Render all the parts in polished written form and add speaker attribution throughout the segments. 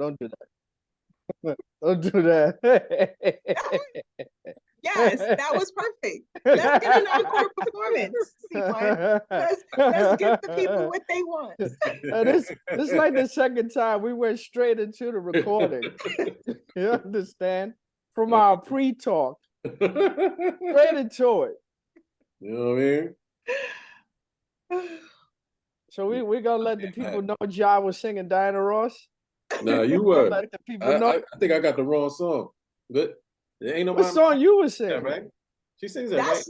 Speaker 1: Don't do that. Don't do that.
Speaker 2: Yes, that was perfect. Let's get an encore performance, C1. Let's give the people what they want.
Speaker 1: This is like the second time we went straight into the recording. You understand? From our pre-talk, straight into it.
Speaker 3: You know what I mean?
Speaker 1: So we're gonna let the people know Ja was singing Diana Ross.
Speaker 3: Nah, you were.
Speaker 1: Let the people know.
Speaker 3: I think I got the wrong song. But there ain't no
Speaker 1: What song you were singing?
Speaker 3: Right? She sings that, right?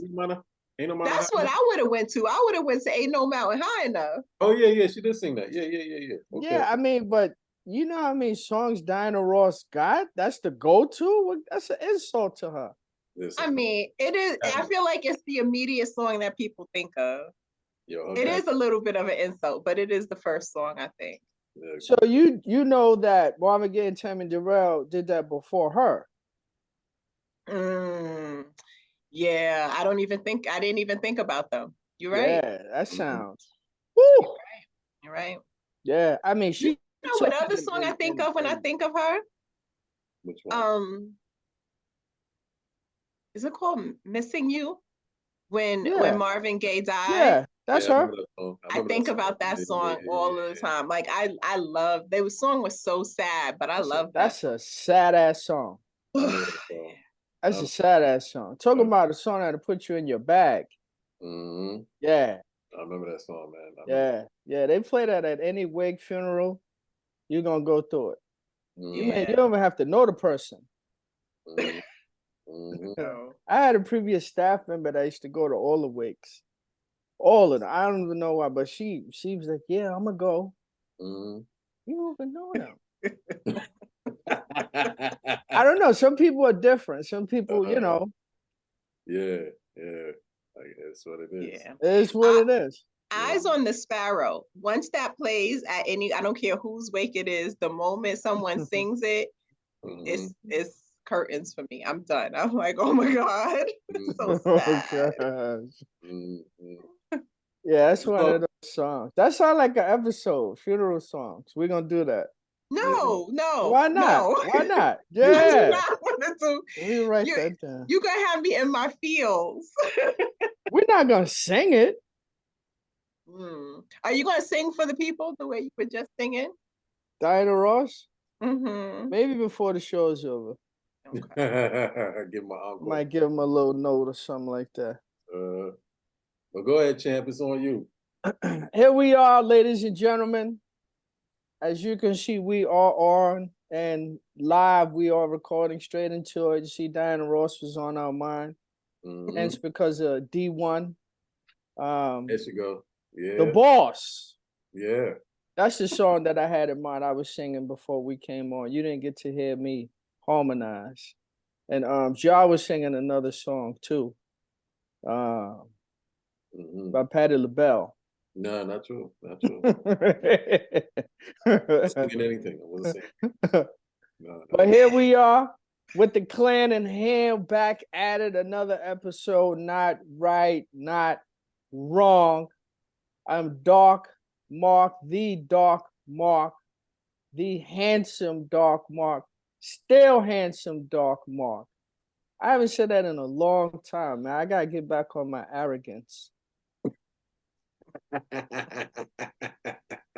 Speaker 3: Ain't no matter.
Speaker 2: That's what I would have went to. I would have went to Ain't No Mountain High Enough.
Speaker 3: Oh yeah, she did sing that. Yeah. Okay.
Speaker 1: Yeah, I mean, but you know how many songs Diana Ross got? That's the go-to. That's an insult to her.
Speaker 3: Listen,
Speaker 2: I mean, it is. I feel like it's the immediate song that people think of. It is a little bit of an insult, but it is the first song, I think.
Speaker 1: Yeah. So you know that Marvin Gaye and Tammy Terrell did that before her.
Speaker 2: Yeah, I didn't even think about them. You're right.
Speaker 1: Yeah, that sounds. Woo!
Speaker 2: You're right.
Speaker 1: Yeah, I mean,
Speaker 2: You know what other song I think of when I think of her?
Speaker 3: Which one?
Speaker 2: Is it called "Missing You"? When Marvin Gaye died.
Speaker 1: Yeah, that's her.
Speaker 2: I think about that song all the time. Like I love. The song was so sad, but I love that.
Speaker 1: That's a sad ass song. That's a sad ass song. Talking about a song that'll put you in your bag. Yeah.
Speaker 3: I remember that song, man.
Speaker 1: Yeah. They play that at any wake funeral. You're gonna go through it. You don't even have to know the person. I had a previous staff member that used to go to all the wakes. All of them. I don't even know why, but she was like, "Yeah, I'm gonna go." You don't even know them. I don't know. Some people are different. Some people, you know.
Speaker 3: Yeah. That's what it is.
Speaker 1: Yeah. It's what it is.
Speaker 2: Eyes on the Sparrow. Once that plays at any, I don't care whose wake it is, the moment someone sings it, it's curtains for me. I'm done. I'm like, oh my God. So sad.
Speaker 1: Yeah, that's one of those songs. That sounds like an episode, funeral songs. We're gonna do that.
Speaker 2: No.
Speaker 1: Why not?
Speaker 2: No.
Speaker 1: Why not? Yeah.
Speaker 2: Let
Speaker 1: me write that down.
Speaker 2: You're gonna have me in my feels.
Speaker 1: We're not gonna sing it.
Speaker 2: Are you gonna sing for the people the way you were just singing?
Speaker 1: Diana Ross? Maybe before the show is over.
Speaker 3: Okay. Give my uncle.
Speaker 1: Might give him a little note or something like that.
Speaker 3: Well, go ahead, champ. It's on you.
Speaker 1: Here we are, ladies and gentlemen. As you can see, we are on and live. We are recording straight into it. You see, Diana Ross was on our mind. And it's because of D1.
Speaker 3: There you go. Yeah.
Speaker 1: The Boss.
Speaker 3: Yeah.
Speaker 1: That's the song that I had in mind. I was singing before we came on. You didn't get to hear me harmonize. And Ja was singing another song too. By Patti LaBelle.
Speaker 3: No, not true. Not true. Singing anything. I wasn't saying. No.
Speaker 1: But here we are with the clan in hand, back at it. Another episode. Not right, not wrong. I'm Dark Mark, the Dark Mark, the handsome Dark Mark, still handsome Dark Mark. I haven't said that in a long time, man. I gotta get back on my arrogance.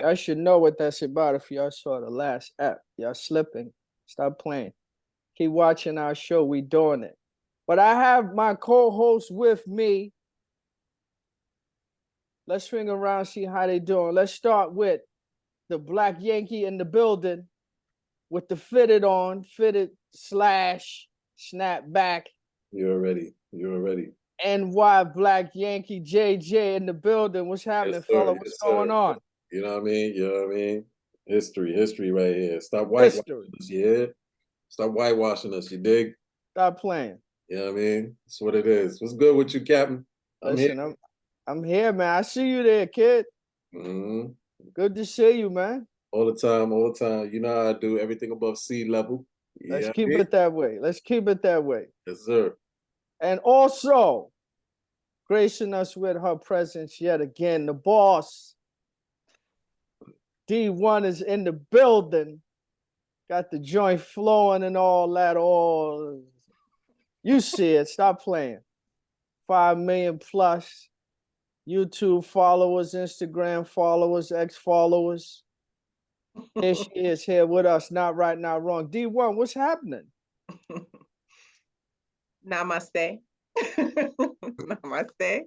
Speaker 1: I should know what that's about if y'all saw the last app. Y'all slipping. Stop playing. Keep watching our show. We doing it. But I have my co-host with me. Let's swing around, see how they doing. Let's start with the Black Yankee in the building with the fitted / snapback.
Speaker 3: You're ready.
Speaker 1: NY Black Yankee JJ in the building. What's happening, fella? What's going on?
Speaker 3: You know what I mean? History right here. Stop whitewashing us, yeah? Stop whitewashing us, you dig?
Speaker 1: Stop playing.
Speaker 3: You know what I mean? That's what it is. What's good with you, Captain?
Speaker 1: I'm here, man. I see you there, kid. Good to see you, man.
Speaker 3: All the time. You know how I do. Everything above sea level.
Speaker 1: Let's keep it that way.
Speaker 3: Yes, sir.
Speaker 1: And also, gracing us with her presence yet again, the boss. D1 is in the building. Got the joint flowing and all that. All you see it. Stop playing. 5 million plus YouTube followers, Instagram followers, X followers. Here she is here with us. Not right, not wrong. D1, what's happening?
Speaker 2: Namaste. Namaste.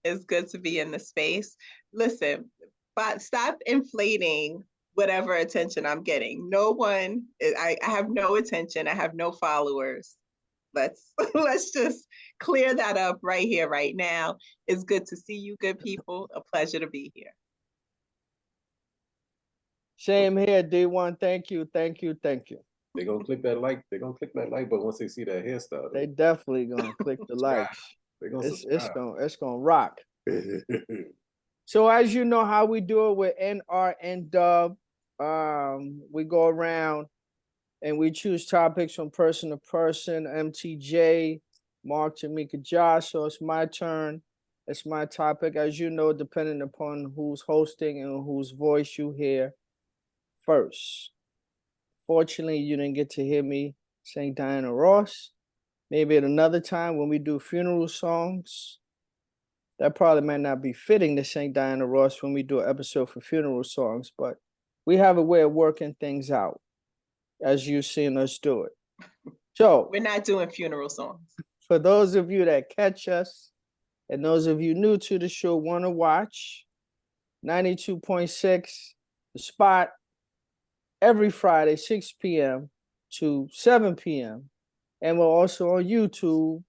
Speaker 2: It's good to be in the space. Listen, but stop inflating whatever attention I'm getting. No one, I have no attention. I have no followers. Let's just clear that up right here, right now. It's good to see you, good people. A pleasure to be here.
Speaker 1: Same here, D1. Thank you, thank you, thank you.
Speaker 3: They're gonna click that like. They're gonna click that like button once they see that hairstyle.
Speaker 1: They definitely gonna click the likes.
Speaker 3: They're gonna
Speaker 1: It's gonna rock. So as you know how we do it with NRNW, we go around and we choose topics from person to person. MTJ, Mark, Tamika, Josh. So it's my turn. It's my topic. As you know, depending upon who's hosting and whose voice you hear first. Fortunately, you didn't get to hear me sing Diana Ross. Maybe at another time when we do funeral songs, that probably might not be fitting to sing Diana Ross when we do an episode for funeral songs, but we have a way of working things out as you've seen us do it. So
Speaker 2: we're not doing funeral songs.
Speaker 1: For those of you that catch us and those of you new to the show want to watch 92.6 The Spot every Friday, 6 p.m. to 7 p.m. And we're also on YouTube,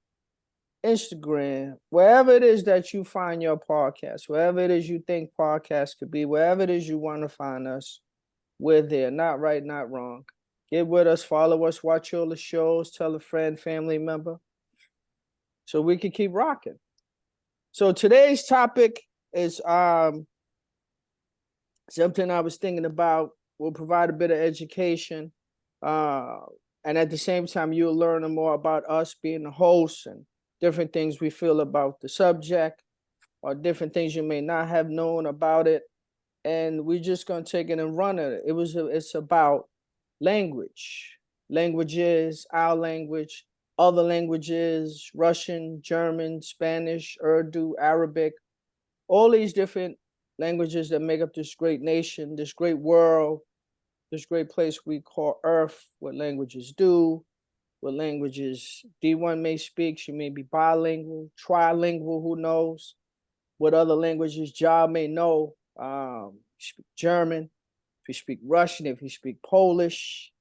Speaker 1: Instagram, wherever it is that you find your podcast, wherever it is you think podcasts could be, wherever it is you want to find us, we're there. Not right, not wrong. Get with us, follow us, watch all the shows, tell a friend, family member, so we can keep rocking. So today's topic is something I was thinking about. We'll provide a bit of education. And at the same time, you'll learn more about us being the hosts and different things we feel about the subject or different things you may not have known about it. And we're just going to take it and run it. It's about language, languages, our language, other languages, Russian, German, Spanish, Urdu, Arabic, all these different languages that make up this great nation, this great world, this great place we call Earth, what languages do, what languages D1 may speak. She may be bilingual, trilingual, who knows? What other languages Ja may know. You speak German, if you speak Russian, if you speak Polish.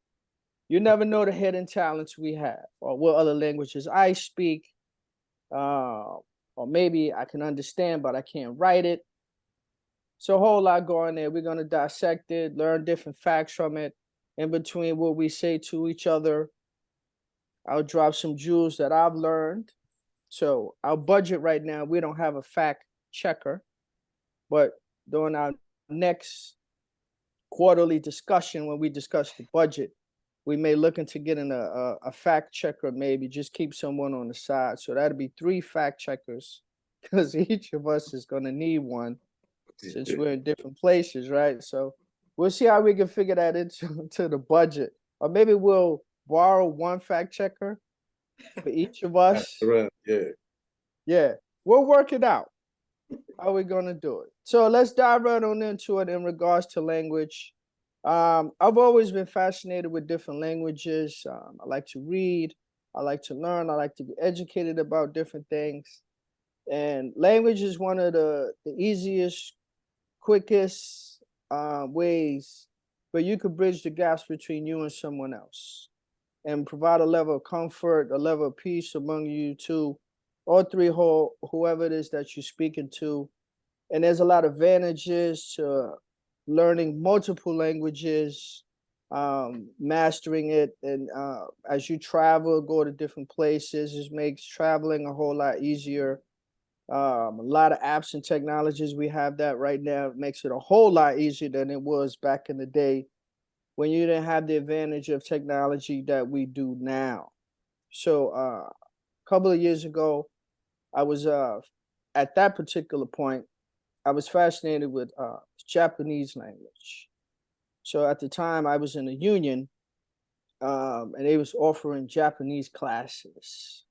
Speaker 1: You never know the hidden talents we have, or what other languages I speak. Or maybe I can understand, but I can't write it. So a whole lot going there. We're going to dissect it, learn different facts from it. In between what we say to each other, I'll drop some jewels that I've learned. So our budget right now, we don't have a fact checker, but during our next quarterly discussion, when we discuss the budget, we may look into getting a fact checker, maybe just keep someone on the side. So that'll be 3 fact checkers because each of us is going to need one since we're in different places, right? So we'll see how we can figure that into the budget. Or maybe we'll borrow 1 fact checker for each of us. Yeah, we'll work it out. How are we going to do it? So let's dive right on into it in regards to language. I've always been fascinated with different languages. I like to read. I like to learn. I like to be educated about different things. And language is one of the easiest, quickest ways where you could bridge the gaps between you and someone else and provide a level of comfort, a level of peace among you two, or three, whoever it is that you're speaking to. And there's a lot of advantages to learning multiple languages, mastering it. And as you travel, go to different places, it makes traveling a whole lot easier. A lot of apps and technologies we have that right now. It makes it a whole lot easier than it was back in the day when you didn't have the advantage of technology that we do now. So a couple of years ago, I was at that particular point, I was fascinated with Japanese language. So at the time I was in the union, And they was offering Japanese classes.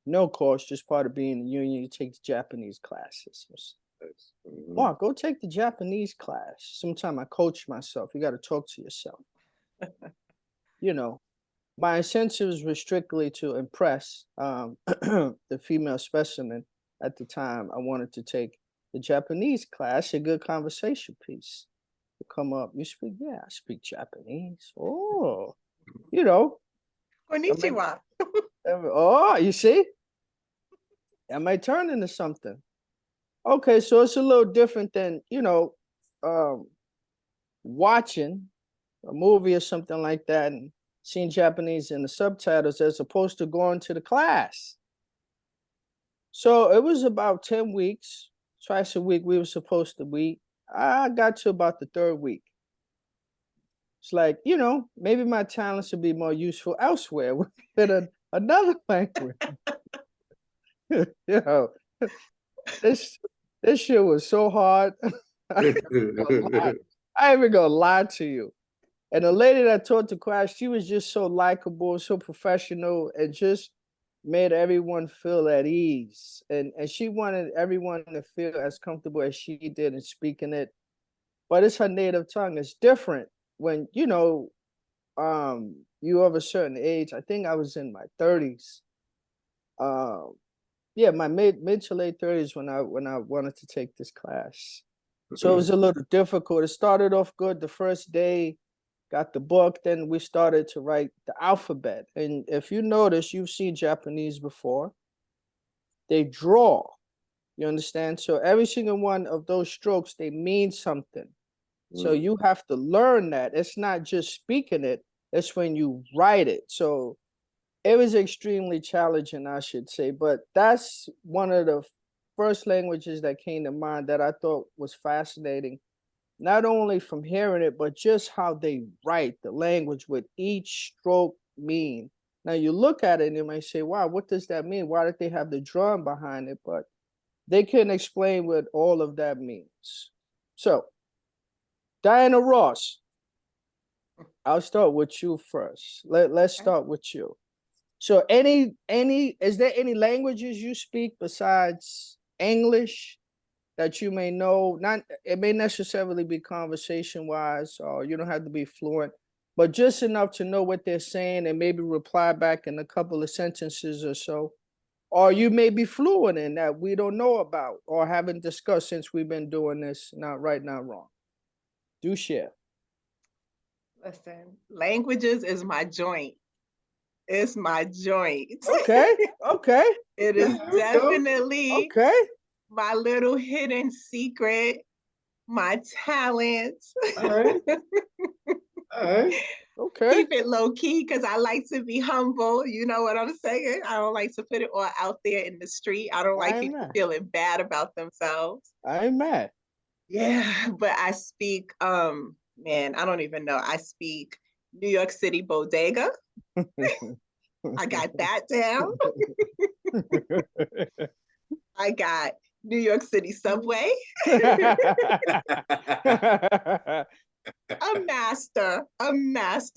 Speaker 1: No cost, just part of being in the union. You take the Japanese classes. Mark, go take the Japanese class. Sometime I coach myself. You got to talk to yourself. You know, my incentives were strictly to impress the female specimen at the time. I wanted to take the Japanese class, a good conversation piece. To come up, you speak, yeah, I speak Japanese. Oh, you know,
Speaker 2: Konnichiwa.
Speaker 1: oh, you see, that might turn into something. Okay, so it's a little different than, um, watching a movie or something like that and seeing Japanese in the subtitles as opposed to going to the class. So it was about 10 weeks, twice a week we were supposed to meet. I got to about the third week. It's like, maybe my talents would be more useful elsewhere with another language. you know, this this shit was so hard. I ain't even gonna lie to you. And the lady that taught the class, she was just so likable, so professional, and just made everyone feel at ease. And she wanted everyone to feel as comfortable as she did in speaking it. But it's her native tongue. It's different when, you of a certain age. I think I was in my 30s. Yeah, my mid to late 30s when I wanted to take this class. So it was a little difficult. It started off good the first day, got the book, then we started to write the alphabet. And if you notice, you've seen Japanese before, they draw. You understand? So every single one of those strokes, they mean something. So you have to learn that. It's not just speaking it, it's when you write it. So it was extremely challenging, I should say. But that's one of the first languages that came to mind that I thought was fascinating, not only from hearing it, but just how they write the language with each stroke mean. Now you look at it and you may say, wow, what does that mean? Why did they have the drum behind it? But they couldn't explain what all of that means. So, Diana Ross, I'll start with you first. Let's start with you. So is there any languages you speak besides English that you may know? Not, it may necessarily be conversation wise, or you don't have to be fluent, but just enough to know what they're saying and maybe reply back in a couple of sentences or so. Or you may be fluent in that we don't know about or haven't discussed since we've been doing this, not right, not wrong. Do share.
Speaker 2: Listen, languages is my joint. It's my joint.
Speaker 1: Okay. Okay.
Speaker 2: It is definitely
Speaker 1: okay.
Speaker 2: My little hidden secret, my talent.
Speaker 3: All right. All right.
Speaker 1: Okay.
Speaker 2: Keep it low key because I like to be humble. You know what I'm saying? I don't like to put it all out there in the street. I don't like people feeling bad about themselves.
Speaker 1: I ain't mad.
Speaker 2: Yeah, but I speak, man, I don't even know. I speak New York City bodega. I got that down. I got New York City subway. a master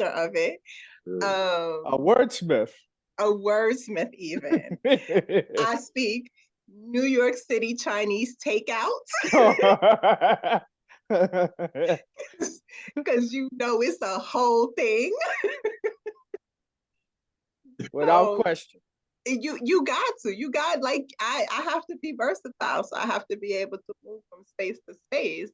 Speaker 2: of it.
Speaker 1: A wordsmith.
Speaker 2: A wordsmith even. I speak New York City Chinese takeout. Because it's a whole thing.
Speaker 1: Without question.
Speaker 2: You got like I have to be versatile, so I have to be able to move from space to space,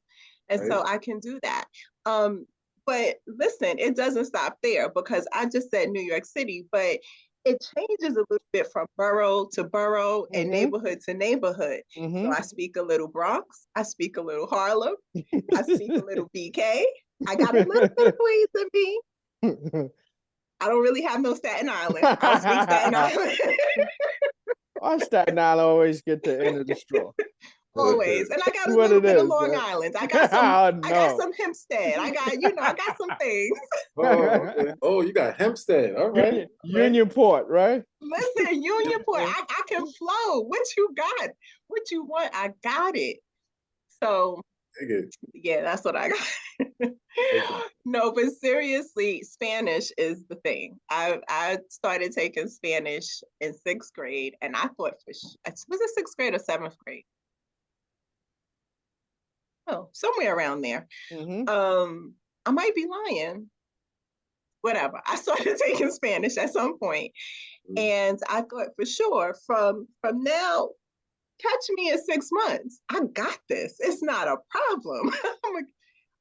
Speaker 2: and so I can do that. But listen, it doesn't stop there because I just said New York City, but it changes a little bit from borough to borough and neighborhood to neighborhood. So I speak a little Bronx, I speak a little Harlem, I speak a little BK, I got a little bit of Queens in me. I don't really have no Staten Island. I'll speak Staten Island.
Speaker 1: Our Staten Island always get the end of the straw.
Speaker 2: Always. And I got a little bit of Long Island. I got some I got some Hempstead. I got some things.
Speaker 3: Okay. Oh, you got Hempstead. All right.
Speaker 1: Unionport, right?
Speaker 2: Listen, Unionport. I can flow. What you got? What you want? I got it. So
Speaker 3: Nigga,
Speaker 2: Yeah, that's what I got. No, but seriously, Spanish is the thing. I started taking Spanish in 6th grade, and I thought was it 6th grade or 7th grade? Oh, somewhere around there.
Speaker 1: Mm-hmm.
Speaker 2: I might be lying. Whatever. I started taking Spanish at some point, and I thought for sure from now, catch me in 6 months. I got this. It's not a problem. I'm like,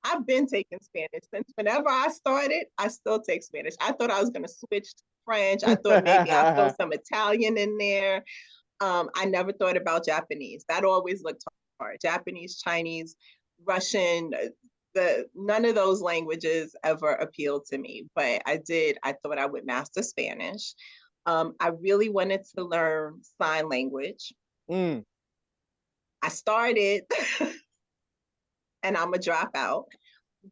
Speaker 2: I've been taking Spanish since whenever I started. I still take Spanish. I thought I was going to switch to French. I thought maybe I throw some Italian in there. I never thought about Japanese. That always looked hard. Japanese, Chinese, Russian. None of those languages ever appealed to me, but I thought I would master Spanish. I really wanted to learn sign language.
Speaker 1: Mm.
Speaker 2: I started and I'm a dropout.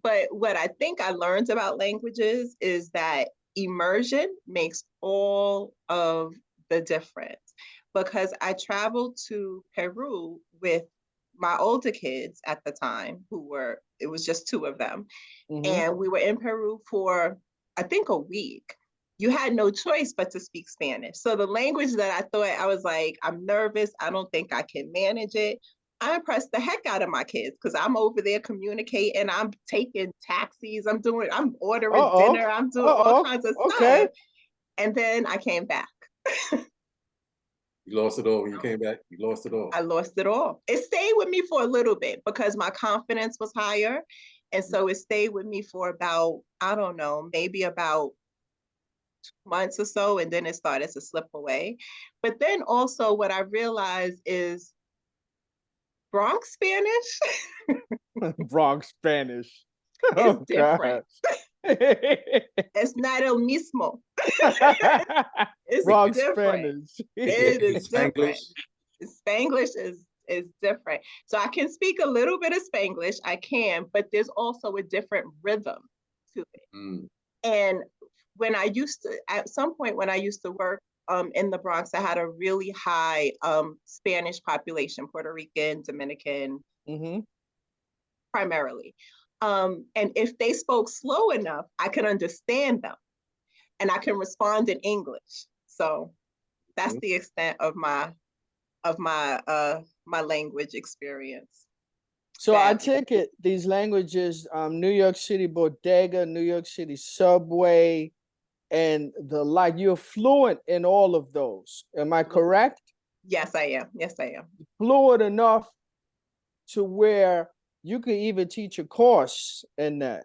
Speaker 2: But what I think I learned about languages is that immersion makes all of the difference. Because I traveled to Peru with my older kids at the time, it was just 2 of them.
Speaker 1: Mm-hmm.
Speaker 2: And we were in Peru for, I think, a week. You had no choice but to speak Spanish. So the language that I thought, I was like, I'm nervous. I don't think I can manage it. I impressed the heck out of my kids because I'm over there communicating. I'm taking taxis. I'm ordering dinner. I'm doing all kinds of stuff. And then I came back.
Speaker 3: You lost it all when you came back. You lost it all.
Speaker 2: I lost it all. It stayed with me for a little bit because my confidence was higher. And so it stayed with me for about, I don't know, maybe about 2 months or so. And then it started to slip away. But then also what I realized is Bronx Spanish.
Speaker 1: Bronx Spanish.
Speaker 2: It's different. It's not el mismo. It's
Speaker 1: Bronx
Speaker 2: different.
Speaker 1: Spanish.
Speaker 2: It is different.
Speaker 3: Spanglish?
Speaker 2: Spanglish is different. So I can speak a little bit of Spanglish, I can, but there's also a different rhythm to it.
Speaker 3: Mm.
Speaker 2: And at some point when I used to work in the Bronx, I had a really high Spanish population, Puerto Rican, Dominican,
Speaker 1: Mm-hmm.
Speaker 2: primarily. And if they spoke slow enough, I could understand them and I can respond in English. So that's the extent of my language experience.
Speaker 1: So I take it these languages, New York City bodega, New York City subway, and the like, you're fluent in all of those. Am I correct?
Speaker 2: Yes, I am. Yes, I am.
Speaker 1: Fluent enough to where you could even teach a course in that.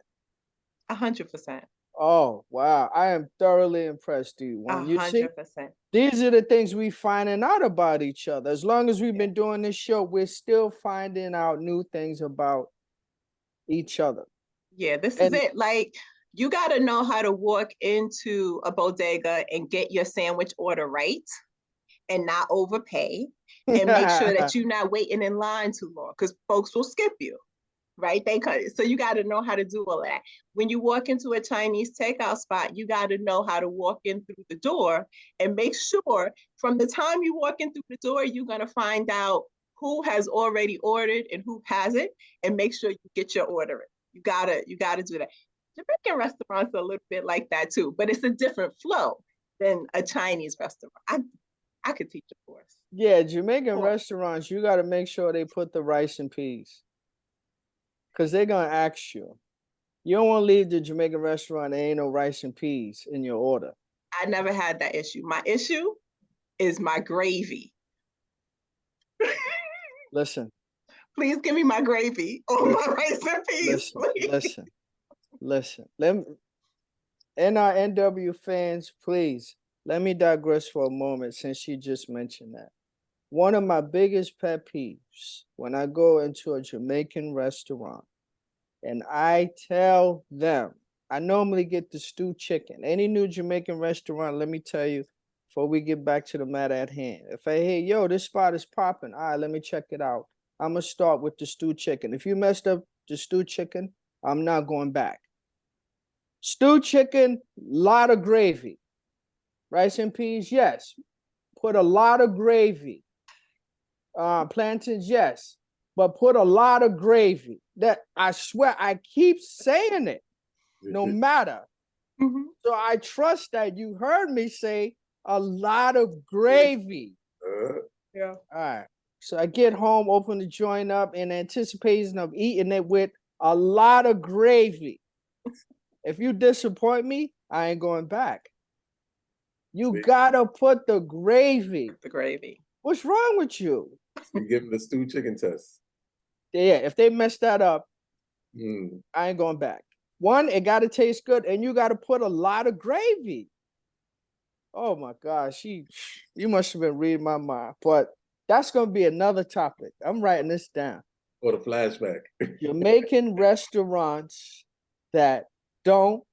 Speaker 2: 100%.
Speaker 1: Oh, wow. I am thoroughly impressed, dude. You see,
Speaker 2: 100%.
Speaker 1: these are the things we finding out about each other. As long as we've been doing this show, we're still finding out new things about each other.
Speaker 2: Yeah, this is it. Like, you got to know how to walk into a bodega and get your sandwich order right and not overpay and make sure that you're not waiting in line too long because folks will skip you, right? So you got to know how to do all that. When you walk into a Chinese takeout spot, you got to know how to walk in through the door and make sure from the time you walk in through the door, you're going to find out who has already ordered and who hasn't, and make sure you get your order in. You gotta do that. Jamaican restaurants are a little bit like that too, but it's a different flow than a Chinese restaurant. I could teach a course.
Speaker 1: Yeah, Jamaican restaurants, you got to make sure they put the rice and peas. Because they're going to ask you. You don't want to leave the Jamaican restaurant, there ain't no rice and peas in your order.
Speaker 2: I never had that issue. My issue is my gravy.
Speaker 1: Listen.
Speaker 2: Please give me my gravy or my rice and peas.
Speaker 1: Listen. NRNW fans, please, let me digress for a moment since you just mentioned that. One of my biggest pet peeves when I go into a Jamaican restaurant and I tell them, I normally get the stewed chicken. Any new Jamaican restaurant, let me tell you, before we get back to the matter at hand. If I hear, yo, this spot is popping, all right, let me check it out. I'm going to start with the stewed chicken. If you messed up the stewed chicken, I'm not going back. Stewed chicken, lot of gravy. Rice and peas, yes. Put a lot of gravy. Plantains, yes. but put a lot of gravy. That I swear, I keep saying it, no matter. So I trust that you heard me say a lot of gravy.
Speaker 2: Yeah.
Speaker 1: All right. So I get home, open the joint up in anticipation of eating it with a lot of gravy. If you disappoint me, I ain't going back. You gotta put the gravy.
Speaker 2: The gravy.
Speaker 1: What's wrong with you?
Speaker 3: You give them the stewed chicken test.
Speaker 1: Yeah, if they mess that up, I ain't going back. One, it gotta taste good, and you gotta put a lot of gravy. Oh my gosh, you must have been reading my mind. But that's gonna be another topic. I'm writing this down.
Speaker 3: Or the flashback.
Speaker 1: Jamaican restaurants that don't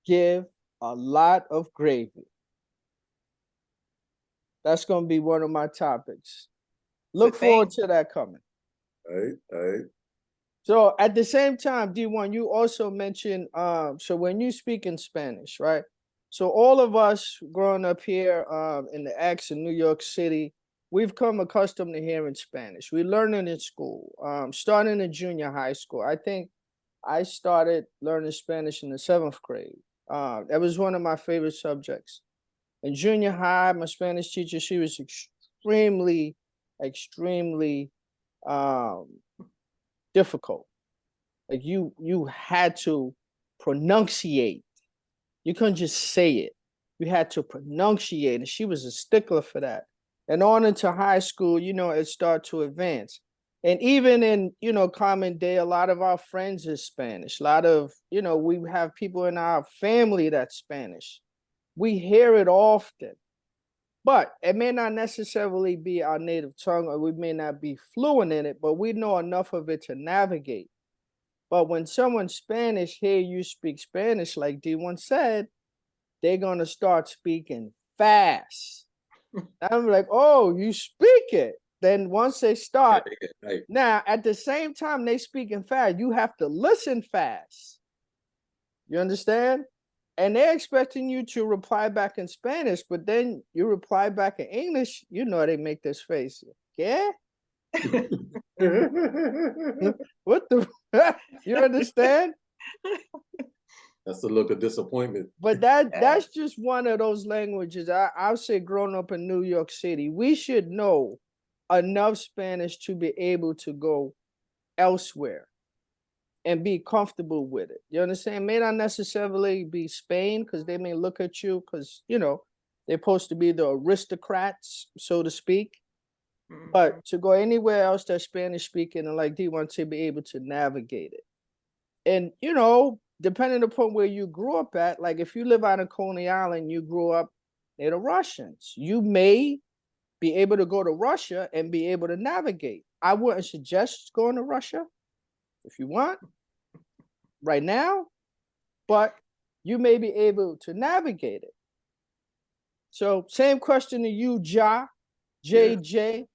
Speaker 1: give a lot of gravy. That's gonna be one of my topics. Look forward to that coming.
Speaker 3: All right.
Speaker 1: So at the same time, D1, you also mentioned so when you speak in Spanish, right? So all of us growing up here in the X in New York City, we've come accustomed to hearing Spanish. We learn it in school, starting in junior high school. I think I started learning Spanish in the 7th grade. That was one of my favorite subjects. In junior high, my Spanish teacher, she was extremely, extremely difficult. Like you had to pronunciate. You couldn't just say it. You had to pronunciate, and she was a stickler for that. And on into high school, it started to advance. And even in, common day, a lot of our friends is Spanish. A lot of, we have people in our family that's Spanish. We hear it often, but it may not necessarily be our native tongue, or we may not be fluent in it, but we know enough of it to navigate. But when someone's Spanish hear you speak Spanish, like D1 said, they're going to start speaking fast. I'm like, oh, you speak it. Then once they start, now at the same time they speaking fast, you have to listen fast. You understand? And they're expecting you to reply back in Spanish, but then you reply back in English, they make this face. Yeah? What the? You understand?
Speaker 3: That's the look of disappointment.
Speaker 1: But that's just one of those languages. I'll say, growing up in New York City, we should know enough Spanish to be able to go elsewhere and be comfortable with it. You understand? It may not necessarily be Spain, because they may look at you because, they're supposed to be the aristocrats, so to speak. But to go anywhere else that's Spanish speaking, and like D1, to be able to navigate it. And, depending upon where you grew up at, like if you live out in Coney Island, you grew up near the Russians, you may be able to go to Russia and be able to navigate. I wouldn't suggest going to Russia if you want right now, but you may be able to navigate it. So same question to you, JJ.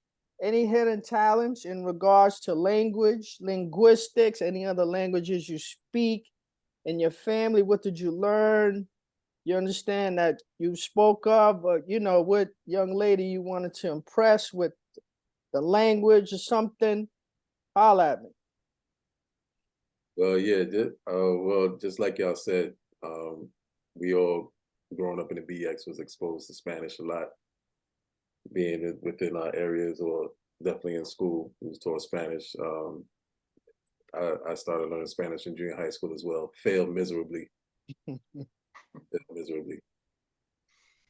Speaker 1: Any hidden talents in regards to language, linguistics, any other languages you speak in your family? What did you learn? You understand that you spoke of, but what young lady you wanted to impress with the language or something? Holler at me.
Speaker 3: Well, yeah, just like y'all said, we all growing up in the BX was exposed to Spanish a lot. Being within our areas, or definitely in school, we was taught Spanish. I started learning Spanish in junior high school as well. Failed miserably. Miserably.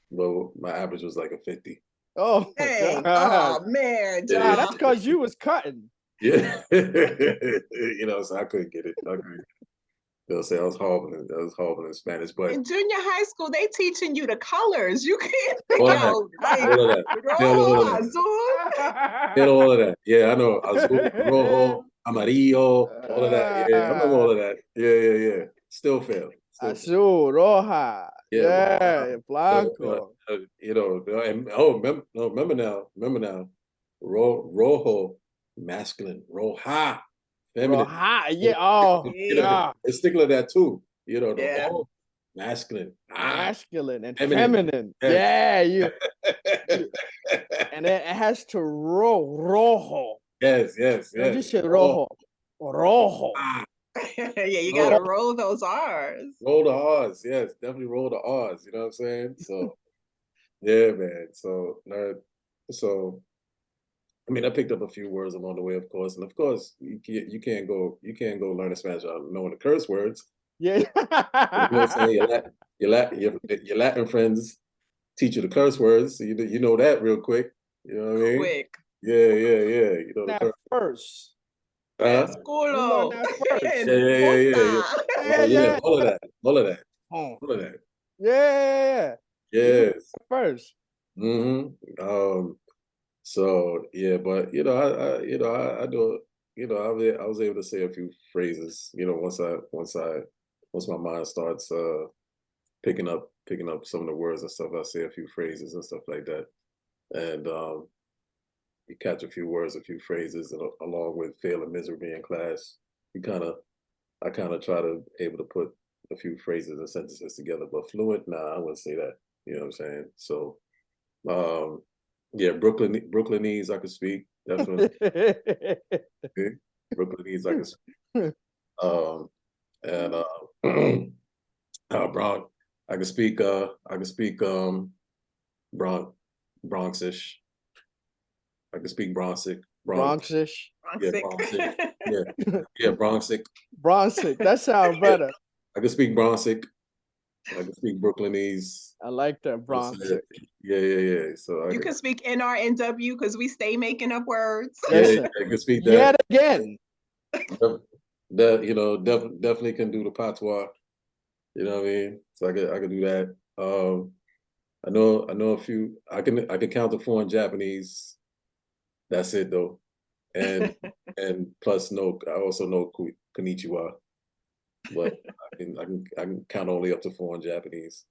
Speaker 3: Well, my average was like a 50.
Speaker 1: Oh,
Speaker 2: dang. Oh man,
Speaker 1: John, that's because you was cutting.
Speaker 3: Yeah. So I couldn't get it. They'll say I was horrible in Spanish, but
Speaker 2: in junior high school, they teaching you the colors. You can't
Speaker 3: all
Speaker 2: figure out
Speaker 3: all of that. All of that. Yeah, I know. Azul, rojo, amarillo, all of that. Yeah, I remember all of that. Yeah. Still failed.
Speaker 1: Azul, roja. Yeah, blanco.
Speaker 3: Remember now. Rojo, masculine. Roja, feminine.
Speaker 1: Roja, yeah. Oh, yeah.
Speaker 3: It's stickler that too. The masculine.
Speaker 1: Masculine and feminine. Yeah, you. And it has to rojo.
Speaker 3: Yes,
Speaker 1: No,
Speaker 3: yes.
Speaker 1: just say
Speaker 3: Oh,
Speaker 1: rojo. Rojo.
Speaker 3: ah,
Speaker 2: Yeah, you
Speaker 3: oh,
Speaker 2: gotta roll those R's.
Speaker 3: roll the R's. Yes, definitely roll the R's. You know what I'm saying? So yeah, man. So so I mean, I picked up a few words along the way, of course, and of course, you can't go learn Spanish out knowing the curse words.
Speaker 1: Yeah.
Speaker 3: You know what I'm saying? Your Latin friends teach you the curse words, so you know that real quick. You know what I mean?
Speaker 2: Quick.
Speaker 3: Yeah. You know the
Speaker 1: That
Speaker 3: curse.
Speaker 1: first.
Speaker 3: Huh?
Speaker 1: You learn
Speaker 2: Esculo.
Speaker 1: that first.
Speaker 2: And
Speaker 3: Yeah.
Speaker 2: puta.
Speaker 3: Oh
Speaker 1: Yeah,
Speaker 3: yeah,
Speaker 1: yeah.
Speaker 3: all of that, all of that,
Speaker 1: Oh.
Speaker 3: all of that.
Speaker 1: Yeah. You learn
Speaker 3: Yes.
Speaker 1: that first.
Speaker 3: So yeah, but I do, I was able to say a few phrases, once my mind starts picking up some of the words and stuff, I say a few phrases and stuff like that. And you catch a few words, a few phrases, and along with fail and misery in class, you kind of I kind of try to able to put a few phrases and sentences together. But fluent, nah, I wouldn't say that. You know what I'm saying? So um, yeah, Brooklynese I could speak definitely. Okay? Brooklynese I could speak. Um, and Bronx I could speak Bronx Bronxish. I could speak Bronxic.
Speaker 1: Bronxish.
Speaker 3: Yeah,
Speaker 2: Toxic.
Speaker 3: Bronxic. Yeah, Bronxic.
Speaker 1: Bronxic. That sounds
Speaker 3: Yeah,
Speaker 1: better.
Speaker 3: I could speak Bronxic. I can speak Brooklynese.
Speaker 1: I like that
Speaker 3: You know what I'm
Speaker 1: Bronxic.
Speaker 3: saying? Yeah. So
Speaker 2: You can speak NRNW because we stay making up words.
Speaker 1: Listen,
Speaker 3: I can speak that.
Speaker 1: yet again.
Speaker 3: That definitely can do the patois. You know what I mean? So I could do that. I know a few. I can count to four in Japanese. That's it though. And plus no, I also know konnichiwa, but I can count only up to four in Japanese.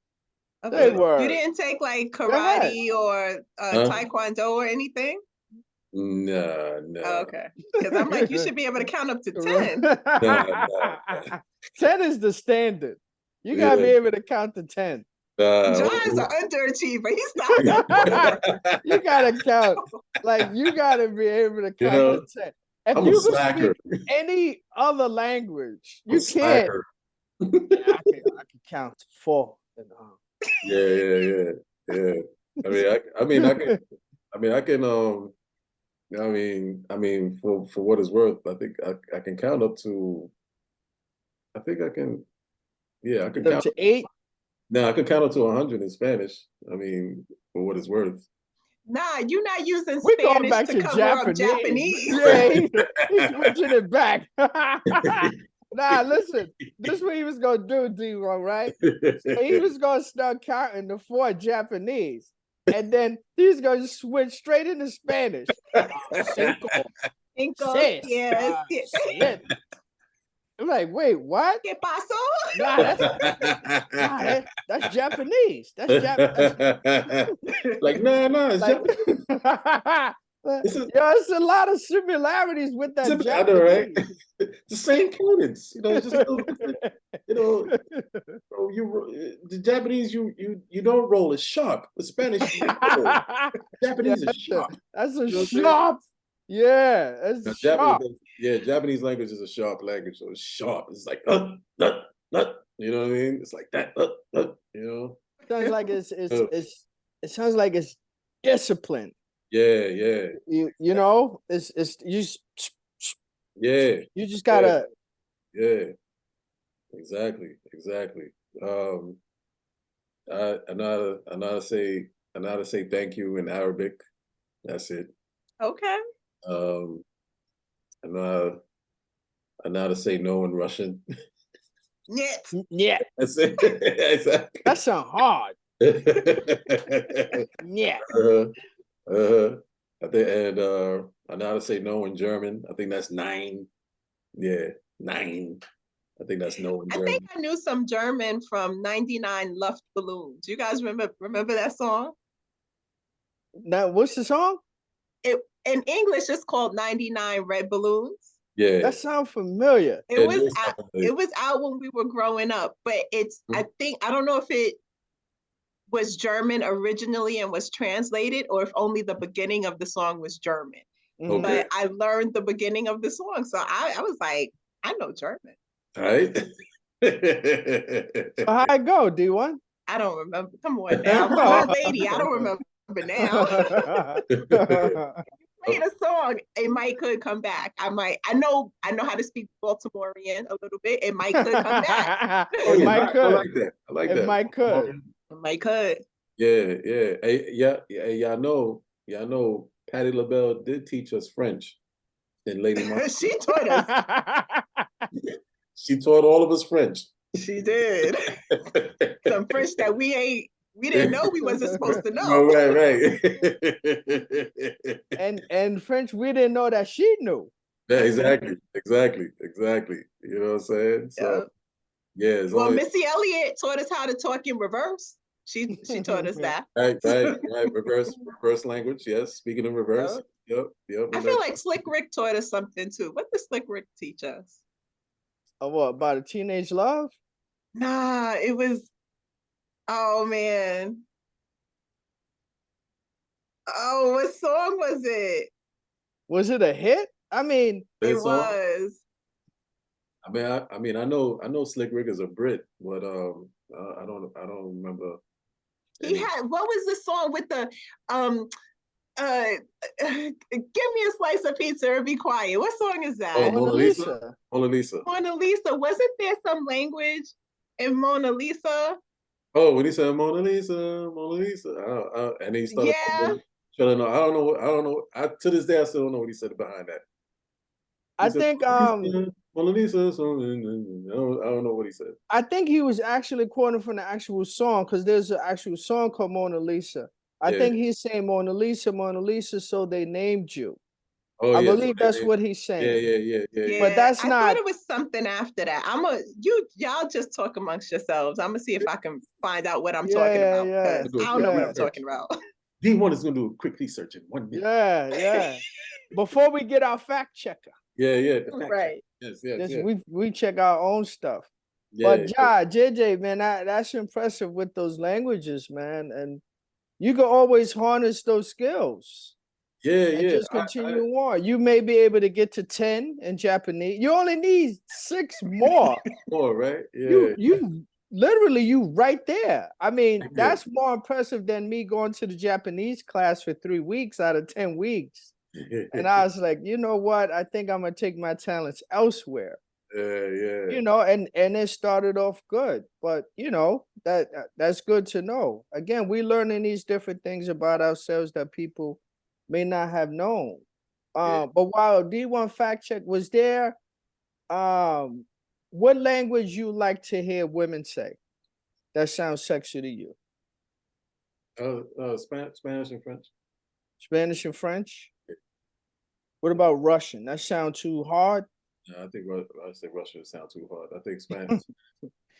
Speaker 1: They
Speaker 2: Okay.
Speaker 1: were.
Speaker 2: You didn't take like
Speaker 1: Go ahead.
Speaker 2: karate or
Speaker 3: Huh?
Speaker 2: taekwondo or anything?
Speaker 3: Nah.
Speaker 2: Okay. Because I'm like, you should be able to count up to 10.
Speaker 3: Nah.
Speaker 1: 10 is the standard. You gotta be
Speaker 3: Yeah.
Speaker 1: able to count to 10.
Speaker 2: John's an underachiever. He's not that.
Speaker 1: You gotta count. Like you gotta be able to
Speaker 3: You
Speaker 1: count
Speaker 3: know,
Speaker 1: to 10. If
Speaker 3: I'm a
Speaker 1: you can
Speaker 3: slacker.
Speaker 1: speak any other language,
Speaker 3: I'm a
Speaker 1: you can't.
Speaker 3: slacker.
Speaker 1: Yeah, I can count to 4.
Speaker 3: Yeah. I mean, I can. I mean, for what it's worth, I think I can count up to. I think I can. Yeah, I can
Speaker 1: Up
Speaker 3: count.
Speaker 1: to 8.
Speaker 3: No, I can count up to 100 in Spanish. I mean, for what it's worth.
Speaker 2: Nah, you're not using
Speaker 1: We're going
Speaker 2: Spanish
Speaker 1: back
Speaker 2: to
Speaker 1: to
Speaker 2: cover up
Speaker 1: Japanese.
Speaker 2: Japanese.
Speaker 1: Yeah, he's switching it back. Nah, listen, this is what he was gonna do, D-Ron, right? So he was gonna start counting the 4 Japanese, and then he's gonna switch straight into Spanish. Cinco,
Speaker 2: Cinco,
Speaker 1: seis,
Speaker 2: yes.
Speaker 1: siete. I'm like, wait, what?
Speaker 2: ¿Qué pasó?
Speaker 1: Nah, that's Japanese. That's
Speaker 3: Like, no, it's
Speaker 1: like
Speaker 3: This is
Speaker 1: it's a lot of similarities with that
Speaker 3: I know, right?
Speaker 1: Japanese.
Speaker 3: The same cadence, it's just a little different. The Japanese you don't roll, it's sharp. The Spanish you roll. Japanese is sharp.
Speaker 1: That's a
Speaker 3: You know what I'm saying?
Speaker 1: sharp. Yeah, that's
Speaker 3: Now,
Speaker 1: sharp.
Speaker 3: Japanese language is a sharp language, so it's sharp. It's like you know what I mean? It's like that,
Speaker 1: Sounds like
Speaker 3: Uh,
Speaker 1: it sounds like it's discipline.
Speaker 3: yeah,
Speaker 1: You know, it's
Speaker 3: yeah,
Speaker 1: you just gotta
Speaker 3: yeah. Exactly. I know how to say thank you in Arabic. That's it.
Speaker 2: Okay.
Speaker 3: Um, I know I know how to say no in Russian.
Speaker 2: Нет.
Speaker 1: yeah.
Speaker 3: That's it. Exactly.
Speaker 1: That sound hard. Yeah.
Speaker 3: uh, I think, and I know how to say no in German. I think that's nine. Yeah, nine. I think that's no in
Speaker 2: I think
Speaker 3: German.
Speaker 2: I knew some German from 99 Luftballons. You guys remember that song?
Speaker 1: Now, what's the song?
Speaker 2: It in English it's called 99 Red Balloons.
Speaker 3: Yeah,
Speaker 1: That sounds familiar.
Speaker 2: It
Speaker 3: yeah,
Speaker 2: was
Speaker 3: there's
Speaker 2: out,
Speaker 3: something
Speaker 2: it was out when we were growing up, but it's I think I don't know if it was German originally and was translated or if only the beginning of the song was German.
Speaker 1: Mhm.
Speaker 2: but I learned the beginning of the song. So I was like, I know German.
Speaker 3: All right.
Speaker 1: So how it go, D1?
Speaker 2: I don't remember. Come on now. My lady, I don't remember now. Play the song, it might could come back. I know how to speak Baltimorean a little bit. It might could come back.
Speaker 3: Oh,
Speaker 1: It
Speaker 3: yeah,
Speaker 1: might
Speaker 3: I
Speaker 1: could.
Speaker 3: like that. I like
Speaker 1: It
Speaker 3: that.
Speaker 1: might could.
Speaker 2: It might could.
Speaker 3: Yeah, yeah. Hey, yeah, yeah, y'all know Patti LaBelle did teach us French in Lady Marmalade.
Speaker 2: She taught us.
Speaker 3: She taught all of us French.
Speaker 2: She did. Some French that we didn't know we wasn't supposed to know.
Speaker 3: Right.
Speaker 1: And French, we didn't know that she knew.
Speaker 3: Yeah, exactly. You know what I'm saying? So
Speaker 2: Yeah.
Speaker 3: yeah, it's
Speaker 2: Well,
Speaker 3: always
Speaker 2: Missy Elliott taught us how to talk in reverse. She taught us that.
Speaker 3: right. Reverse language. Yes, speaking in reverse.
Speaker 2: Yep.
Speaker 3: Yep.
Speaker 2: I feel like Slick Rick taught us something too. What did Slick Rick teach us?
Speaker 1: What about a teenage love?
Speaker 2: Nah, it was. Oh man. Oh, what song was it?
Speaker 1: Was it a hit? I mean,
Speaker 2: It
Speaker 3: This song.
Speaker 2: was.
Speaker 3: I mean, I know Slick Rick is a Brit, but I don't remember.
Speaker 2: He had. What was the song with the um give me a slice of pizza or be quiet? What song is
Speaker 3: Oh,
Speaker 2: that?
Speaker 3: Mona Lisa. Mona Lisa.
Speaker 2: Mona Lisa. Wasn't there some language in Mona Lisa?
Speaker 3: Oh, when he said Mona Lisa, and he started.
Speaker 2: Yeah.
Speaker 3: I don't know. I don't know. To this day, I still don't know what he said behind that. He
Speaker 1: I
Speaker 3: said,
Speaker 1: think
Speaker 3: Mona Lisa. So, I don't know what he said.
Speaker 1: I think he was actually quoting from the actual song because there's an actual song called Mona Lisa. I think he's saying Mona Lisa, so they named you.
Speaker 3: Oh,
Speaker 1: I
Speaker 3: yeah.
Speaker 1: believe that's what he's saying.
Speaker 3: Yeah.
Speaker 1: But that's
Speaker 2: I
Speaker 1: not.
Speaker 2: thought it was something after that. Y'all just talk amongst yourselves. I'm gonna see if I can find out what I'm talking about because I don't know what I'm talking about.
Speaker 3: D1 is gonna do a quick research in 1 minute.
Speaker 1: Yeah. Before we get our fact checker.
Speaker 2: Right.
Speaker 3: Yes.
Speaker 1: We check our own stuff.
Speaker 3: Yeah,
Speaker 1: But JJ, man, that's impressive with those languages, man. And you can always harness those skills. And just continue on. You may be able to get to 10 in Japanese. You only need 6 more.
Speaker 3: More, right? Yeah.
Speaker 1: You literally you right there. I mean, that's more impressive than me going to the Japanese class for 3 weeks out of 10 weeks. And I was like, you know what? I think I'm gonna take my talents elsewhere.
Speaker 3: Yeah.
Speaker 1: You know, and it started off good, but you know that's good to know. Again, we learning these different things about ourselves that people may not have known. But while D1 fact check was there, what language you like to hear women say that sounds sexy to you?
Speaker 3: Spanish and French.
Speaker 1: Spanish and French. What about Russian? That sound too hard?
Speaker 3: No, I say Russian sound too hard. I think Spanish.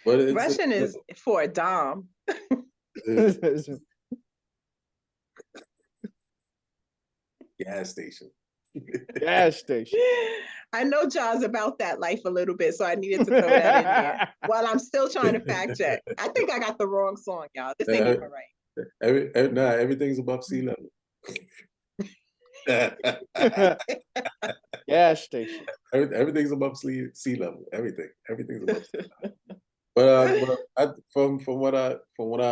Speaker 3: But
Speaker 2: Russian is for a dom.
Speaker 3: Gas station.
Speaker 1: Gas station.
Speaker 2: I know Jaws about that life a little bit, so I needed to throw that in there while I'm still trying to fact check. I think I got the wrong song, y'all. This ain't even right.
Speaker 3: Everything's above sea level.
Speaker 1: Gas station.
Speaker 3: Everything's above sea level. Everything's above sea level. But from what I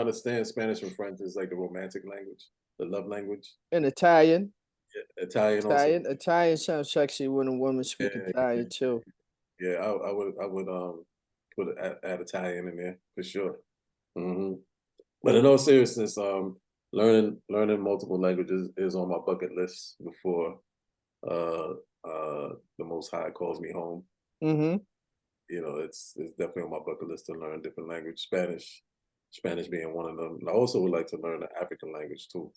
Speaker 3: understand, Spanish and French is like the romantic language, the love language.
Speaker 1: And Italian.
Speaker 3: Yeah, Italian
Speaker 1: sounds sexy when a woman speaks Italian too.
Speaker 3: Yeah, I would put add Italian in there for sure. Mm-hmm. But in all seriousness, learning multiple languages is on my bucket list before the Most High calls me home.
Speaker 1: Mm-hmm.
Speaker 3: You know, it's definitely on my bucket list to learn different language. Spanish being one of them. I also would like to learn the African language too.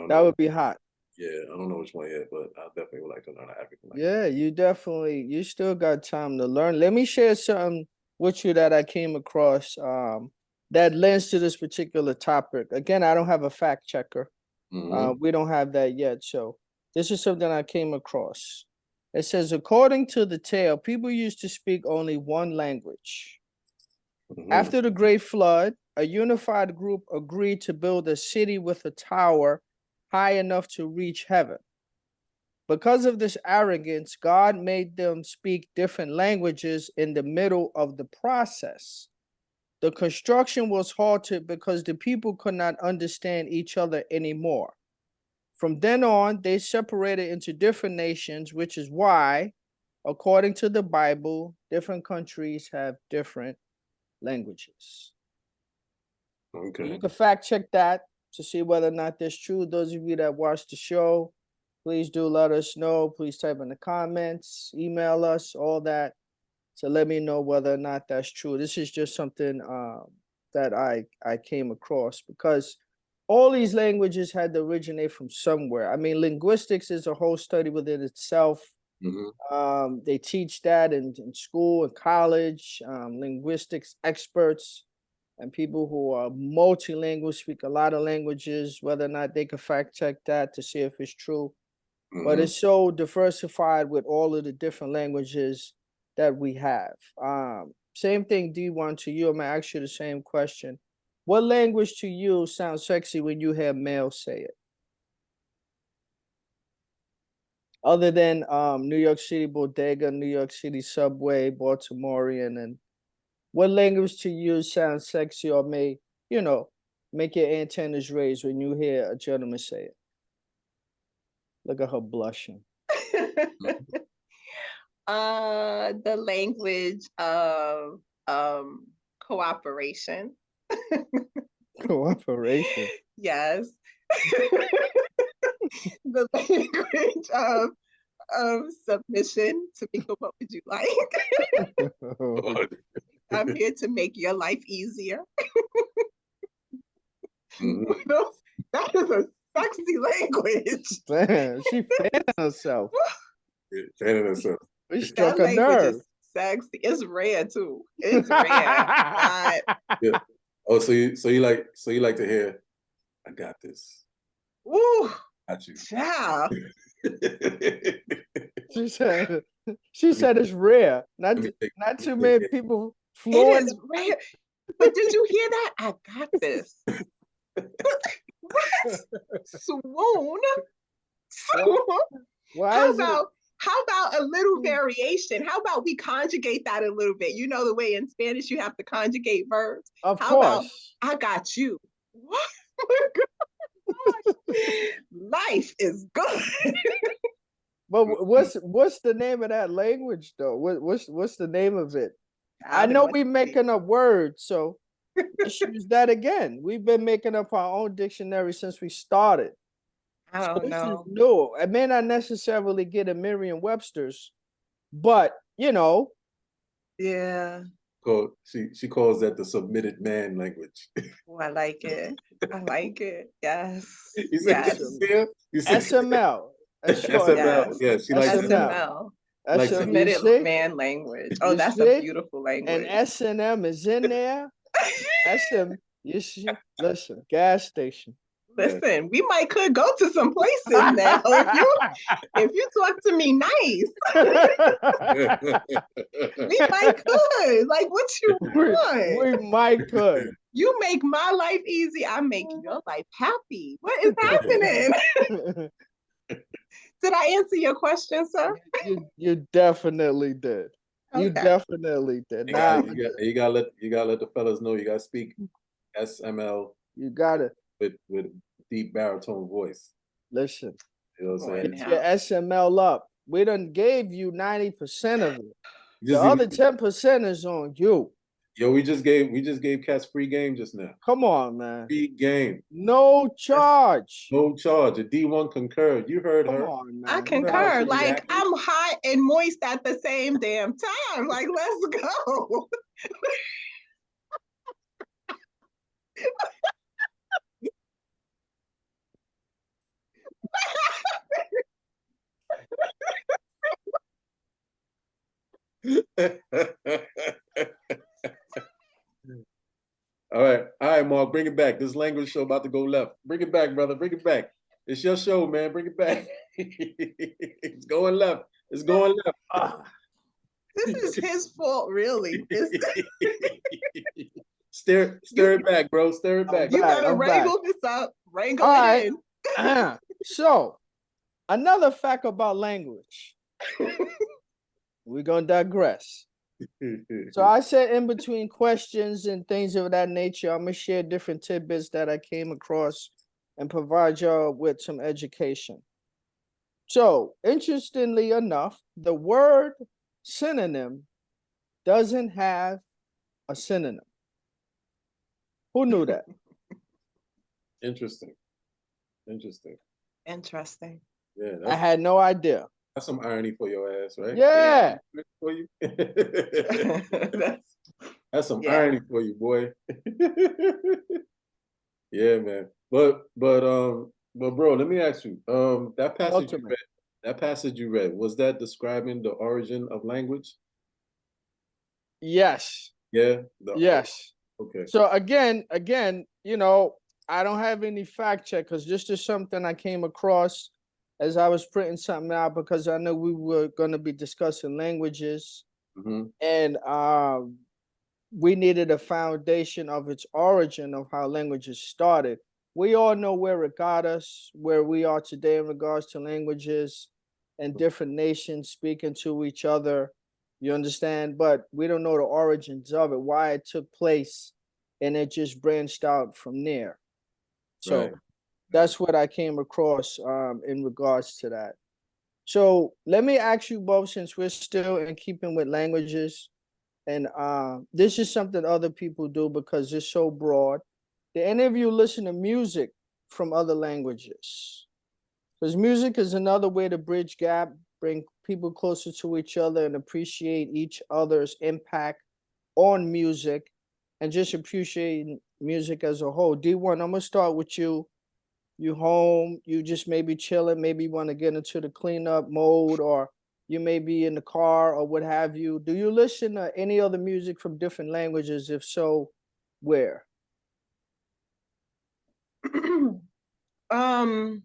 Speaker 1: That would be hot.
Speaker 3: Yeah, I don't know which one yet, but I definitely would like to learn the African language.
Speaker 1: Yeah, you still got time to learn. Let me share something with you that I came across that lends to this particular topic. Again, I don't have a fact checker.
Speaker 3: Mm-hmm.
Speaker 1: We don't have that yet. So this is something I came across. It says, according to the tale, people used to speak only one language. Mm-hmm. After the Great Flood, a unified group agreed to build a city with a tower high enough to reach heaven. Because of this arrogance, God made them speak different languages in the middle of the process. The construction was halted because the people could not understand each other anymore. From then on, they separated into different nations, which is why, according to the Bible, different countries have different languages.
Speaker 3: Okay.
Speaker 1: You can fact check that to see whether or not that's true. Those of you that watch the show, please do let us know. Please type in the comments, email us, all that, to let me know whether or not that's true. This is just something that I came across, because all these languages had to originate from somewhere. I mean, linguistics is a whole study within itself. They teach that in school and college. Linguistics experts and people who are multilingual, speak a lot of languages, whether or not they can fact check that to see if it's true. But it's so diversified with all of the different languages that we have. Same thing, D1, to you. I'm gonna ask you the same question. What language to you sounds sexy when you hear males say it? Other than New York City bodega, New York City subway, Baltimorean, and what language to you sounds sexy or may, make your antennas raise when you hear a gentleman say it? Look at her blushing.
Speaker 2: The language of cooperation.
Speaker 1: Cooperation.
Speaker 2: Yes. The language of submission. Tamika, what would you like? I'm here to make your life easier. That is a sexy language.
Speaker 1: Damn, she fanning herself.
Speaker 3: Fanning herself.
Speaker 1: We struck
Speaker 2: That
Speaker 1: a
Speaker 2: language
Speaker 1: nerve.
Speaker 2: is sexy. It's rare too. It's rare. Not...
Speaker 3: Yeah. Oh, so you like to hear, I got this.
Speaker 2: Ooh,
Speaker 3: Got you.
Speaker 2: yeah.
Speaker 1: She said it's rare. Not too many people fluent.
Speaker 2: It is rare. But did you hear that? I got this. What? Swoon? How about a little variation? How about we conjugate that a little bit? You know the way in Spanish you have to conjugate verbs.
Speaker 1: Of
Speaker 2: How
Speaker 1: course.
Speaker 2: about I got you? What? Life is good.
Speaker 1: But what's the name of that language though? What's the name of it? I know we making up words, so let's use that again. We've been making up our own dictionary since we started.
Speaker 2: I don't know.
Speaker 1: Is new. I may not necessarily get a Merriam-Webster's, but
Speaker 2: Yeah.
Speaker 3: She calls that the submitted man language.
Speaker 2: Oh, I like it. I like it. Yes.
Speaker 3: You said,
Speaker 2: yes.
Speaker 1: SML.
Speaker 3: SML. Yeah, she likes
Speaker 2: SML.
Speaker 3: Like
Speaker 2: submitted man language. Oh, that's a beautiful language.
Speaker 1: And S&M is in there. SM, you see, listen, gas station.
Speaker 2: Listen, we could go to some places now. if you talk to me nice, we might could. Like, what you want?
Speaker 1: We might could.
Speaker 2: You make my life easy. I make your life happy. What is happening? Did I answer your question, sir?
Speaker 1: You definitely did. Okay. You definitely did.
Speaker 3: You gotta let the fellas know you gotta speak SML.
Speaker 1: You gotta
Speaker 3: with deep baritone voice.
Speaker 1: Listen,
Speaker 3: you know what I'm saying?
Speaker 1: Get your SML up. We done gave you 90% of it. The other 10% is on you.
Speaker 3: Yo, we just gave cats free game just now.
Speaker 1: Come on, man.
Speaker 3: Free game.
Speaker 1: No charge.
Speaker 3: No charge. The D1 concurred. You heard her.
Speaker 1: Come on, man.
Speaker 2: I concur. Like, I'm hot and moist at the same damn time. Like, let's go.
Speaker 3: All right, Mark, bring it back. This language show about to go left. Bring it back, brother. Bring it back. It's your show, man. Bring it back. It's going left. It's going left.
Speaker 2: This is his fault, really.
Speaker 3: Stir it back, bro. Stir it back.
Speaker 2: You gotta wrangle this up. Wrangle it in.
Speaker 1: So, another fact about language. We're going to digress. So I said in between questions and things of that nature, I'm going to share different tidbits that I came across and provide y'all with some education. So, interestingly enough, the word synonym doesn't have a synonym. Who knew that?
Speaker 3: Interesting. Interesting.
Speaker 2: Interesting.
Speaker 3: Yeah,
Speaker 1: I had no idea.
Speaker 3: that's some irony for your ass, right?
Speaker 1: Yeah.
Speaker 3: For you.
Speaker 2: That's,
Speaker 3: That's some
Speaker 2: yeah.
Speaker 3: irony for you, boy. Yeah, man. But bro, let me ask you.
Speaker 1: Ultimate.
Speaker 3: That passage you read, was that describing the origin of language?
Speaker 1: Yes.
Speaker 3: Yeah.
Speaker 1: Yes.
Speaker 3: Okay.
Speaker 1: So again, you know, I don't have any fact check because this is something I came across as I was printing something out because I knew we were going to be discussing languages, and we needed a foundation of its origin of how languages started. We all know where it got us, where we are today in regards to languages and different nations speaking to each other. You understand? But we don't know the origins of it, why it took place, and it just branched out from there. So
Speaker 3: Right.
Speaker 1: that's what I came across in regards to that. So let me ask you both, since we're still in keeping with languages, and this is something other people do because it's so broad. Do any of you listen to music from other languages? Because music is another way to bridge gap, bring people closer to each other, and appreciate each other's impact on music, and just appreciate music as a whole. D1, I'm gonna start with you. You home, you just maybe chilling, maybe you want to get into the cleanup mode, or you may be in the car or what have you. Do you listen to any other music from different languages? If so, where?
Speaker 2: um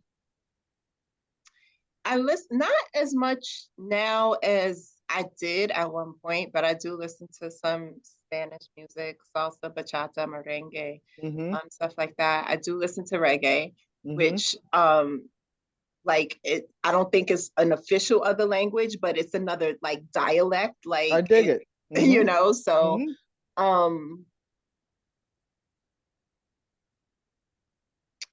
Speaker 2: I listen not as much now as I did at one point, but I do listen to some Spanish music, salsa, bachata, merengue,
Speaker 1: Mm-hmm.
Speaker 2: stuff like that. I do listen to reggae,
Speaker 1: Mm-hmm.
Speaker 2: which like it I don't think it's an official other language, but it's another like dialect,
Speaker 1: I
Speaker 2: like
Speaker 1: dig
Speaker 2: it,
Speaker 1: it.
Speaker 2: you
Speaker 1: Mm-hmm.
Speaker 2: know, so
Speaker 1: Mm-hmm.
Speaker 2: um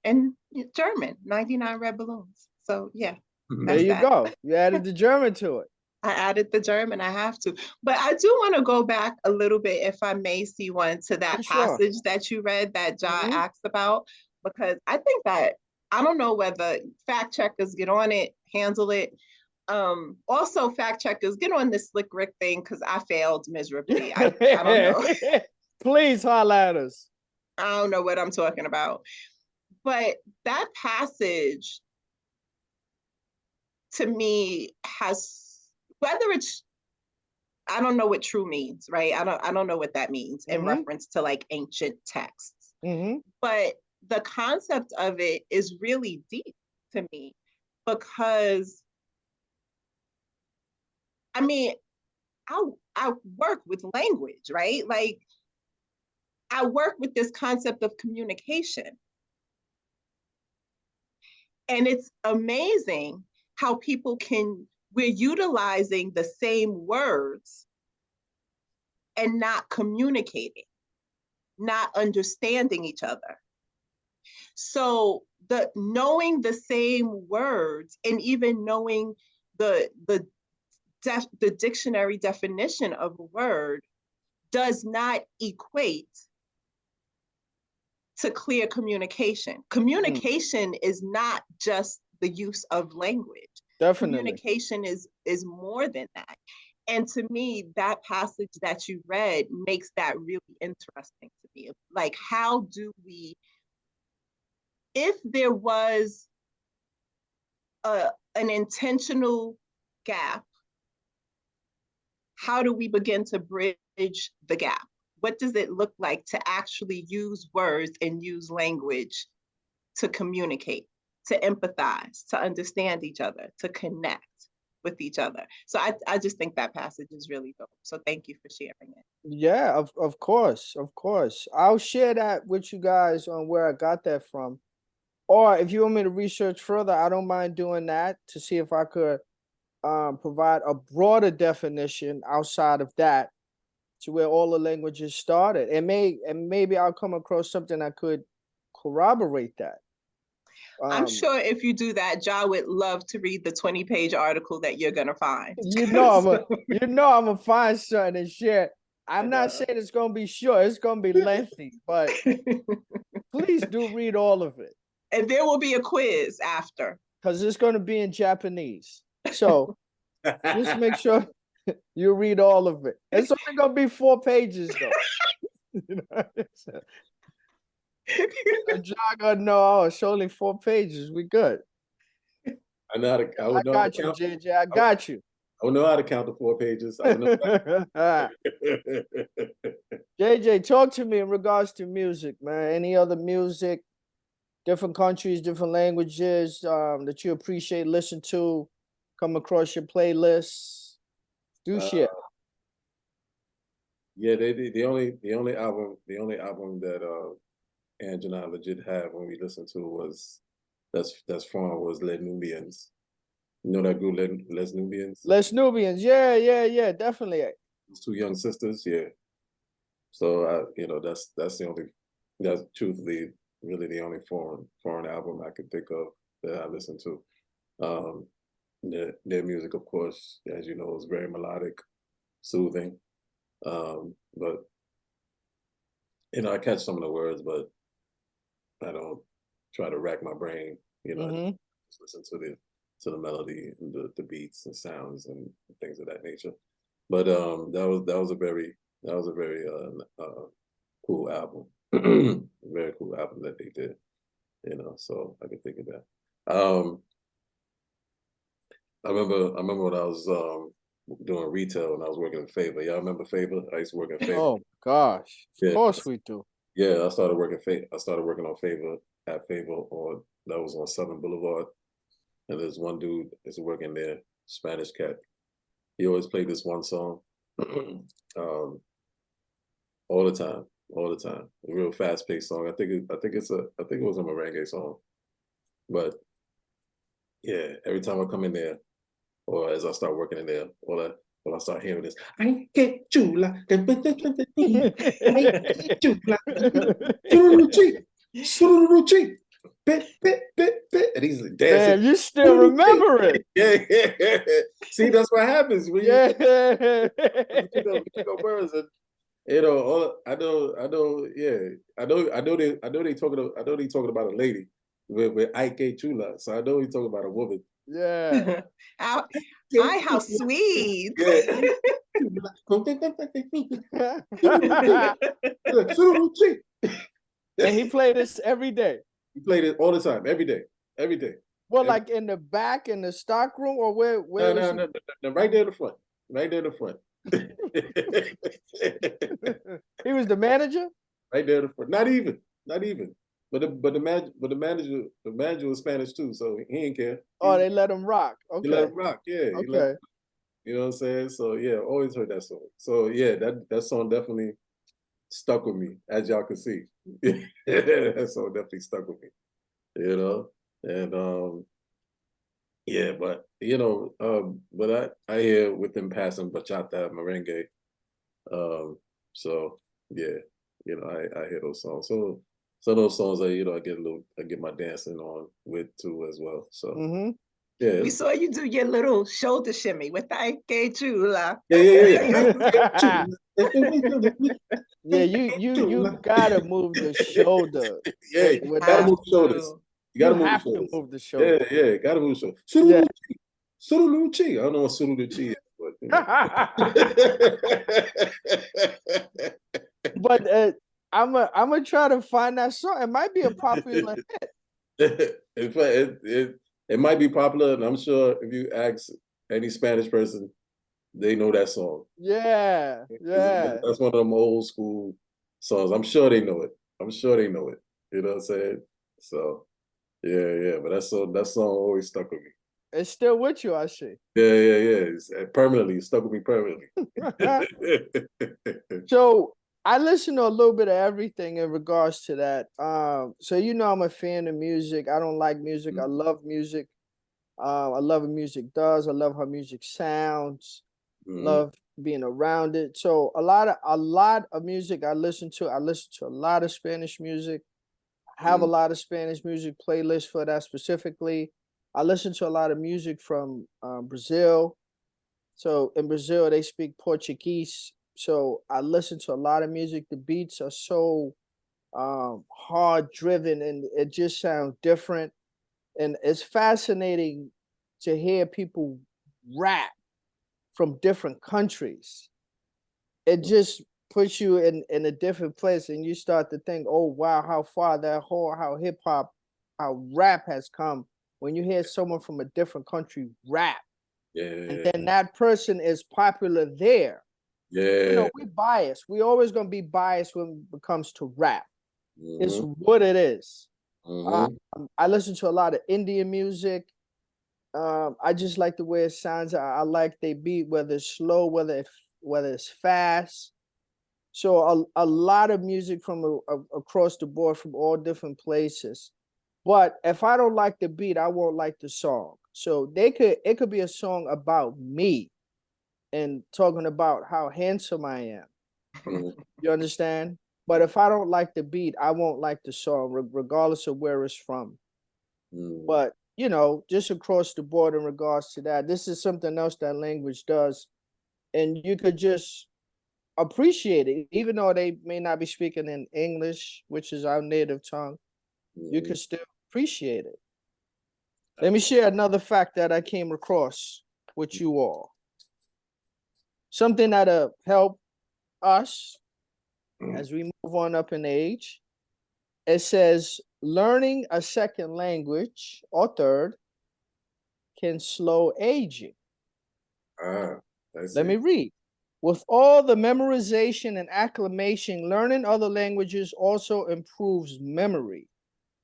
Speaker 2: and German, 99 red balloons. So yeah,
Speaker 1: There
Speaker 2: that's
Speaker 1: you
Speaker 2: that.
Speaker 1: go. You added the German to it.
Speaker 2: I added the German, I have to. But I do want to go back a little bit, if I may, see one to
Speaker 1: For
Speaker 2: that
Speaker 1: sure.
Speaker 2: passage that you read that John
Speaker 1: Mm-hmm.
Speaker 2: asked about, because I think that I don't know whether fact checkers get on it, handle it. Also fact checkers get on this Slick Rick thing because I failed miserably. I don't know.
Speaker 1: Please highlight us.
Speaker 2: I don't know what I'm talking about. But that passage to me has, whether it's, I don't know what true means, right? I don't know what that means in
Speaker 1: Mm-hmm.
Speaker 2: reference to like ancient texts.
Speaker 1: Mm-hmm.
Speaker 2: But the concept of it is really deep to me, because I mean, I work with language, right? Like I work with this concept of communication. And it's amazing how we're utilizing the same words and not communicating, not understanding each other. So the knowing the same words and even knowing the dictionary definition of a word does not equate to clear communication. Communication is not just the use of language.
Speaker 1: Definitely.
Speaker 2: Communication is more than that. And to me, that passage that you read makes that really interesting to me. Like, how do we, if there was an intentional gap, how do we begin to bridge the gap? What does it look like to actually use words and use language to communicate, to empathize, to understand each other, to connect with each other? So I just think that passage is really dope. So thank you for sharing it.
Speaker 1: Yeah, of course, of course. I'll share that with you guys on where I got that from. Or if you want me to research further, I don't mind doing that to see if I could provide a broader definition outside of that to where all the languages started. And maybe I'll come across something that could corroborate that.
Speaker 2: I'm sure if you do that, Ja would love to read the 20-page article that you're gonna find.
Speaker 1: I'm gonna find something and share. I'm not saying it's gonna be short, it's gonna be lengthy, but please do read all of it.
Speaker 2: And there will be a quiz after.
Speaker 1: Because it's gonna be in Japanese. So just make sure you read all of it. It's only gonna be 4 pages though. John gonna know, oh, it's only 4 pages. We good.
Speaker 3: I know how to. I
Speaker 1: got you, JJ. I got you.
Speaker 3: I would know how to count the 4 pages. I would know
Speaker 1: JJ, talk to me in regards to music, man. Any other music, different countries, different languages that you appreciate, listen to, come across your playlists? Do share.
Speaker 3: Yeah, the only album that Ange and I legit have when we listened to was that's foreign was Les Nubians. You know that group Les Nubians?
Speaker 1: Les Nubians, yeah, definitely.
Speaker 3: Those 2 young sisters, yeah. So that's truthfully really the only foreign album I could think of that I listen to. Their music, of course, as you know, is very melodic, soothing. But I catch some of the words, but I don't try to rack my brain. I just listen to the melody and the beats and sounds and things of that nature. But that was a very cool album, very cool album that they did. So I can think of that. I remember when I was doing retail and I was working in Favor. Y'all remember Favor? I used to work in Favor.
Speaker 1: Oh gosh, of course we do.
Speaker 3: Yeah, I started working on Favor at Favor that was on Southern Boulevard. And there's one dude that's working there, Spanish cat. He always played this one song all the time. A real fast-paced song. I think it was a merengue song. But yeah, every time I come in there, or as I start working in there, when I start hearing this, I get chula, I get chula, and he's dancing.
Speaker 1: Damn, you still remember it?
Speaker 3: Yeah. See, that's what happens when you words and I know they talking about a lady with Ike Chula, so I know he's talking about a woman.
Speaker 1: Yeah.
Speaker 2: How sweet.
Speaker 1: And he played this every day.
Speaker 3: He played it all the time, every day.
Speaker 1: Well, like in the back in the stock room, or where?
Speaker 3: No, right there in the front.
Speaker 1: He was the manager.
Speaker 3: Right there in the front. Not even. But the manager was Spanish too, so he didn't care.
Speaker 1: They let him rock. Okay.
Speaker 3: He let him rock, yeah.
Speaker 1: Okay.
Speaker 3: You know what I'm saying? So yeah, always heard that song. So yeah, that song definitely stuck with me, as y'all can see. That song definitely stuck with me. And yeah, but but I hear with them passing bachata, merengue. So yeah, I hear those songs. So those songs I get my dancing on with too as well. So yeah.
Speaker 2: We saw you do your little shoulder shimmy with the chula.
Speaker 3: Yeah.
Speaker 1: Yeah, you gotta move the shoulder.
Speaker 3: Yeah, you gotta move the shoulders. You
Speaker 1: have to move the shoulder.
Speaker 3: Yeah, gotta move the shoulder. Suruluchi. I don't know what Suruluchi is,
Speaker 1: but I'm gonna try to find that song. It might be a popular hit.
Speaker 3: It might be popular, and I'm sure if you ask any Spanish person, they know that song.
Speaker 1: Yeah.
Speaker 3: That's one of them old school songs. I'm sure they know it. You know what I'm saying? So yeah. But that song always stuck with me.
Speaker 1: It's still with you, I see.
Speaker 3: Yeah. It's permanently. It stuck with me permanently.
Speaker 1: So I listen to a little bit of everything in regards to that. So you know I'm a fan of music. I don't like music. I love music. I love what music does. I love how music sounds.
Speaker 3: Mm-hmm.
Speaker 1: Love being around it. So a lot of music I listen to. I listen to a lot of Spanish music. I have a lot of Spanish music playlists for that specifically. I listen to a lot of music from Brazil. So in Brazil they speak Portuguese. So I listen to a lot of music. The beats are so hard driven and it just sounds different. And it's fascinating to hear people rap from different countries. It just puts you in a different place and you start to think, oh wow, how far that whole how hip hop, how rap has come when you hear someone from a different country rap and
Speaker 3: Yeah.
Speaker 1: then that person is popular there. You know,
Speaker 3: Yeah.
Speaker 1: we biased. We always gonna be biased when it comes to rap. It's
Speaker 3: Mm-hmm.
Speaker 1: what it is.
Speaker 3: Mm-hmm.
Speaker 1: I listen to a lot of Indian music. I just like the way it sounds. I like they beat, whether it's slow, whether it's fast. So a lot of music from across the board from all different places. But if I don't like the beat, I won't like the song. So it could be a song about me and talking about how handsome I am. You understand? But if I don't like the beat, I won't like the song, regardless of where it's from.
Speaker 3: Mm-hmm.
Speaker 1: But you know, just across the board in regards to that, this is something else that language does, and you could just appreciate it, even though they may not be speaking in English, which is our native tongue. You
Speaker 3: Mm-hmm.
Speaker 1: could still appreciate it. Let me share another fact that I came across with you all. Something that'll help us as we move on up in age. It says learning a second language or third can slow aging.
Speaker 3: Ah, I
Speaker 1: Let me
Speaker 3: see.
Speaker 1: read. With all the memorization and acclamation, learning other languages also improves memory.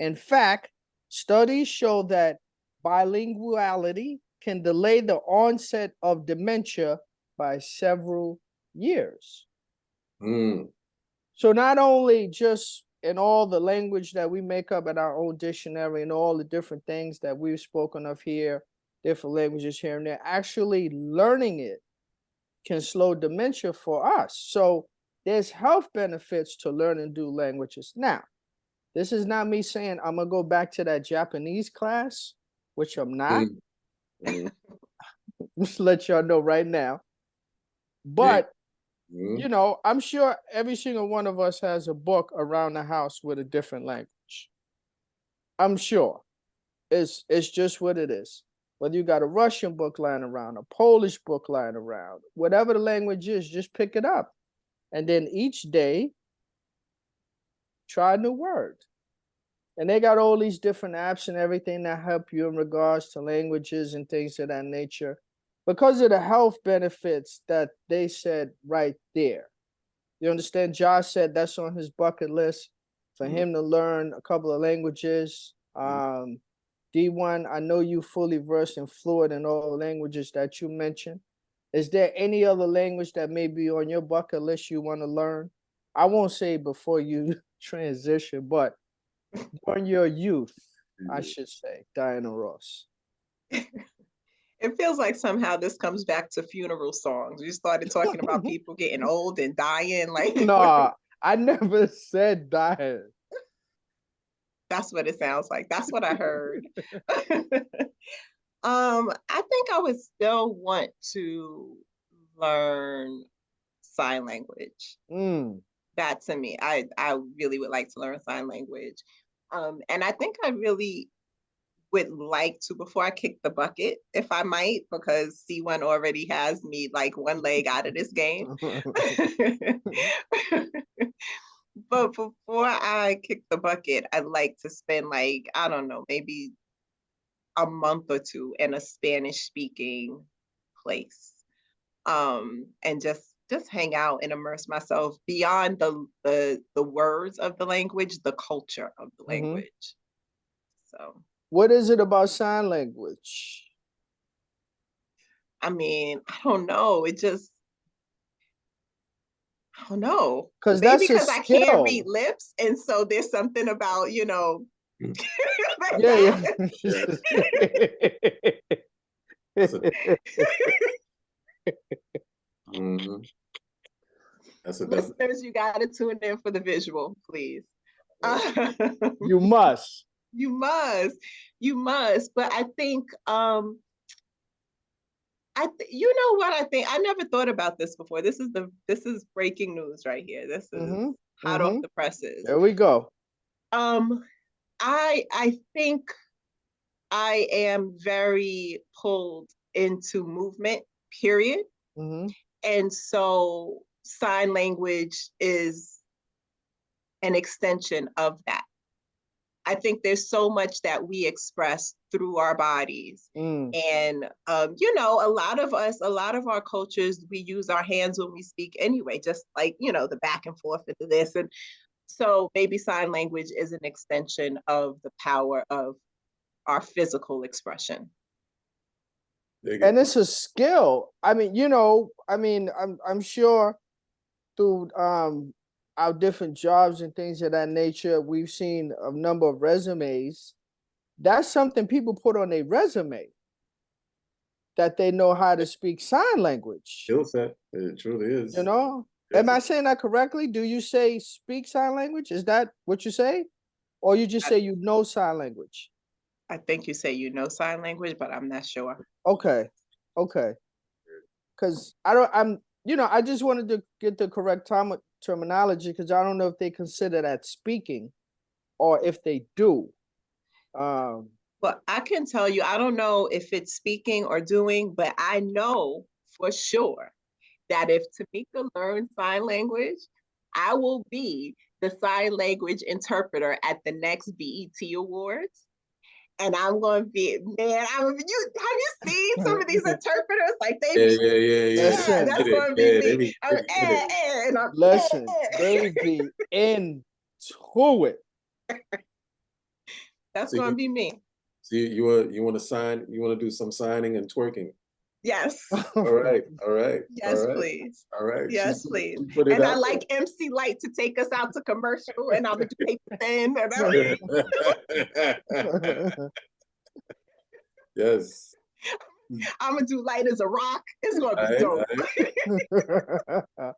Speaker 1: In fact, studies show that bilinguality can delay the onset of dementia by several years.
Speaker 3: Mm.
Speaker 1: So not only just in all the language that we make up in our own dictionary and all the different things that we've spoken of here, different languages here and there, actually learning it can slow dementia for us. So there's health benefits to learning new languages. Now, this is not me saying I'm gonna go back to that Japanese class, which I'm not.
Speaker 3: Mm. Mm.
Speaker 1: Just to let y'all know right now.
Speaker 3: Yeah.
Speaker 1: But
Speaker 3: Mm.
Speaker 1: you know, I'm sure every single one of us has a book around the house with a different language. I'm sure. It's just what it is. Whether you got a Russian book lying around, a Polish book lying around, whatever the language is, just pick it up. And then each day, try a new word. And they got all these different apps and everything that help you in regards to languages and things of that nature because of the health benefits that they said right there. You understand? Josh said that's on his bucket list for
Speaker 3: Mm.
Speaker 1: him to learn a couple of languages. D1, I know you fully versed and fluent in all the languages that you mentioned. Is there any other language that may be on your bucket list you want to learn? I won't say before you transition, but during your youth, I
Speaker 3: Mm.
Speaker 1: should say, Diana Ross.
Speaker 2: It feels like somehow this comes back to funeral songs. We started talking about people getting old and dying. Like,
Speaker 1: No, I never said Diana.
Speaker 2: that's what it sounds like. That's what I heard. I think I would still want to learn sign language.
Speaker 1: Mm.
Speaker 2: That to me, I really would like to learn sign language. And I think I really would like to before I kick the bucket, if I might, because C1 already has me like one leg out of this game. But before I kick the bucket, I'd like to spend like, I don't know, maybe a month or two in a Spanish speaking place. And just hang out and immerse myself beyond the words of the language, the culture of the
Speaker 1: Mm-hmm.
Speaker 2: language. So
Speaker 1: What is it about sign language?
Speaker 2: I mean, I don't know. It just Oh no.
Speaker 1: Because
Speaker 2: Maybe
Speaker 1: that's a
Speaker 2: because I can't
Speaker 1: skill.
Speaker 2: read lips, and so there's something about, like
Speaker 1: Yeah,
Speaker 2: that.
Speaker 3: That's a,
Speaker 1: yeah.
Speaker 3: mhm. That's a definite.
Speaker 2: Listeners, you gotta tune in for the visual, please.
Speaker 1: You must.
Speaker 2: You must. You must. But I think you know what I think? I never thought about this before. This is breaking news right here. This is
Speaker 1: Mm-hmm.
Speaker 2: hot off
Speaker 1: Mm-hmm.
Speaker 2: the presses.
Speaker 1: There we go.
Speaker 2: Um I think I am very pulled into movement, period.
Speaker 1: Mm-hmm.
Speaker 2: And so sign language is an extension of that. I think there's so much that we express through our bodies.
Speaker 1: Mm.
Speaker 2: And, a lot of us, a lot of our cultures, we use our hands when we speak anyway, just like, the back and forth into this. And so maybe sign language is an extension of the power of our physical expression.
Speaker 1: And it's a skill. I mean, I'm sure through our different jobs and things of that nature, we've seen a number of resumes. That's something people put on their resume, that they know how to speak sign language.
Speaker 3: Skill set. It truly is.
Speaker 1: Am I saying that correctly? Do you say speak sign language? Is that what you say? Or you just say you know sign language?
Speaker 2: I think you say sign language, but I'm not sure.
Speaker 1: Okay. Okay. Because I just wanted to get the correct terminology, because I don't know if they consider that speaking or if they do.
Speaker 2: But I can tell you, I don't know if it's speaking or doing, but I know for sure that if Tamika learns sign language, I will be the sign language interpreter at the next BET Awards. And I'm going to be, man, have you seen some of these interpreters? Like
Speaker 3: Yeah.
Speaker 1: Listen,
Speaker 2: that's going to be
Speaker 3: Yeah, they
Speaker 2: me.
Speaker 3: be
Speaker 2: I'm,
Speaker 3: good.
Speaker 2: and I'm,
Speaker 1: listen, they be into it.
Speaker 2: That's
Speaker 3: So
Speaker 2: going to be me.
Speaker 3: So you want to sign? You want to do some signing and twerking?
Speaker 2: Yes.
Speaker 3: All right, all right, all
Speaker 2: Yes,
Speaker 3: right,
Speaker 2: please.
Speaker 3: all right.
Speaker 2: Yes, please.
Speaker 3: She put it
Speaker 2: And I
Speaker 3: out
Speaker 2: like MC Light to take us out to commercial, and I'm gonna do paper thin.
Speaker 3: there. Yes.
Speaker 2: I'm gonna do Light as a Rock. It's gonna
Speaker 3: All
Speaker 2: be
Speaker 3: right,
Speaker 2: dope.
Speaker 3: all right.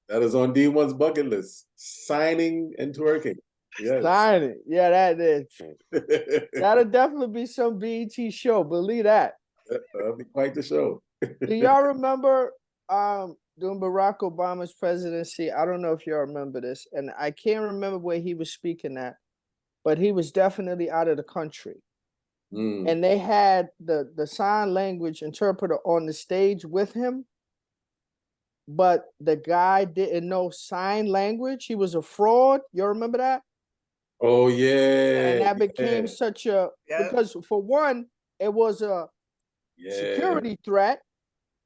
Speaker 3: That is on D1's bucket list. Signing and twerking. Yes.
Speaker 1: Sign it. Yeah, that is. That'll definitely be some BET show. Believe that.
Speaker 3: That'll be quite the show.
Speaker 1: Do y'all remember during Barack Obama's presidency? I don't know if y'all remember this, and I can't remember where he was speaking at, but he was definitely out of the country. And they had the sign language interpreter on the stage with him, but the guy didn't know sign language. He was a fraud. You remember that?
Speaker 3: Oh yeah.
Speaker 1: And that became such a because for one, it was a security threat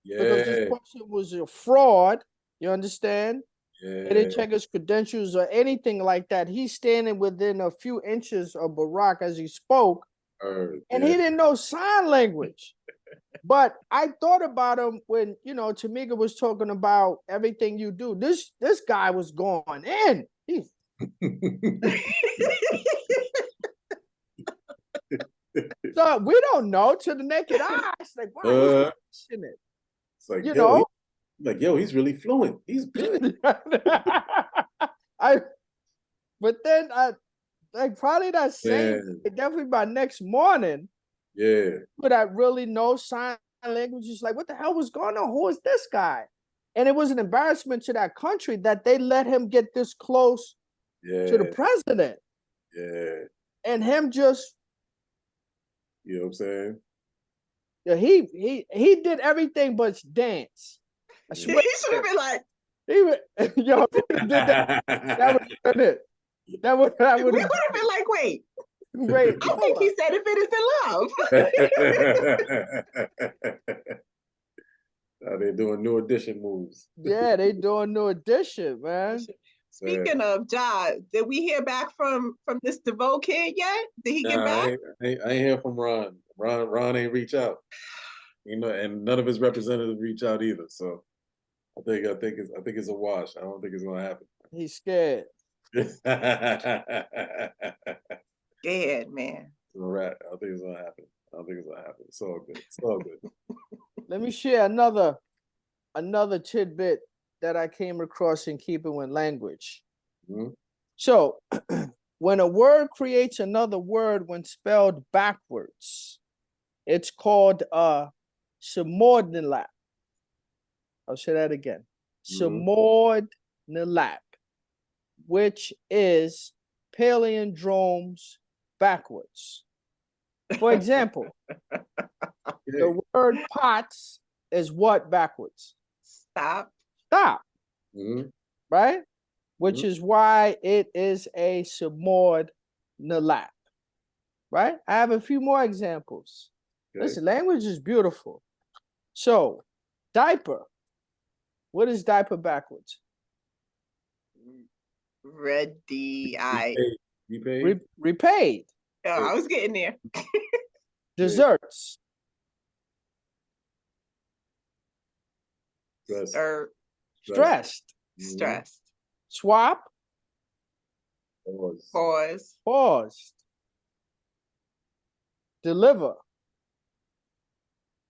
Speaker 1: because this person was a fraud. You understand?
Speaker 3: Yeah.
Speaker 1: They didn't check his credentials or anything like that. He's standing within a few inches of Barack as he spoke, and he didn't know sign language. But I thought about him when Tamika was talking about everything you do. This guy was going in. So we don't know to the naked eye. It's like, wow, he's watching it.
Speaker 3: It's like, he's really fluent. He's good.
Speaker 1: But then like probably that same definitely by next morning.
Speaker 3: Yeah.
Speaker 1: But I really know sign language is like, what the hell was going on? Who is this guy? And it was an embarrassment to that country that they let him get this close to the president.
Speaker 3: Yeah.
Speaker 1: And him just,
Speaker 3: you know what I'm saying?
Speaker 1: Yeah, he did everything but dance. I swear.
Speaker 2: He should have been like,
Speaker 1: yo, did that. That would have been it. That would
Speaker 2: have been like, wait. I think he said if it
Speaker 3: is in love. They're doing new edition moves.
Speaker 1: Yeah, they doing new edition, man.
Speaker 2: Speaking of Ja, did we hear back from this DeVoe kid yet? Did he get back?
Speaker 3: I ain't hear from Ron. Ron ain't reach out. And none of his representatives reach out either. So I think it's a wash. I don't think it's gonna happen.
Speaker 1: He's scared.
Speaker 3: It's
Speaker 2: Scared, man.
Speaker 3: a wrap. I don't think it's gonna happen. I don't think it's gonna happen. It's all good. It's all good.
Speaker 1: Let me share another tidbit that I came across in keeping with language.
Speaker 3: Mhm.
Speaker 1: So, when a word creates another word when spelled backwards, it's called a subordinate. I'll say that again. Subordinate, which is palindromes backwards. For example, the word pots is what backwards?
Speaker 2: Stop.
Speaker 1: Stop,
Speaker 3: Mhm.
Speaker 1: right? Which
Speaker 3: Mhm.
Speaker 1: is why it is a subordinate, right? I have a few more examples.
Speaker 3: Okay.
Speaker 1: Listen, language is beautiful. So, diaper. What is diaper backwards?
Speaker 2: Ready.
Speaker 3: You paid?
Speaker 1: Repaid.
Speaker 2: Oh, I was getting there.
Speaker 1: Desserts.
Speaker 3: Stress.
Speaker 1: Stressed.
Speaker 2: Stressed.
Speaker 1: Swap.
Speaker 2: Pause.
Speaker 1: Paused. Deliver.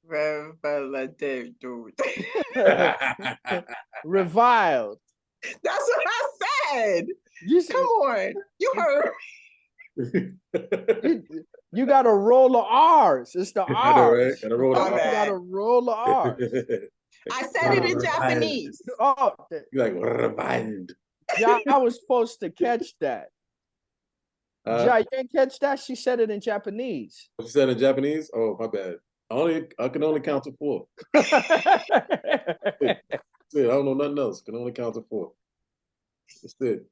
Speaker 2: Revelative, dude.
Speaker 1: Reviled.
Speaker 2: That's what I said.
Speaker 1: You,
Speaker 2: Come on. You heard
Speaker 1: you got a roll of R's. It's the
Speaker 3: I know, right?
Speaker 1: R's.
Speaker 3: Gotta roll
Speaker 2: My
Speaker 3: the
Speaker 1: You
Speaker 2: bad.
Speaker 1: got a roll of R's.
Speaker 2: I said it in Japanese.
Speaker 1: Oh,
Speaker 3: You're like reviled.
Speaker 1: Ja, I was supposed to catch that. Ja, you didn't catch that? She said it in Japanese.
Speaker 3: What you said in Japanese? Oh, my bad. I can only count to 4.
Speaker 1: What
Speaker 3: That's it. I don't know nothing else. Can only count to 4. That's it.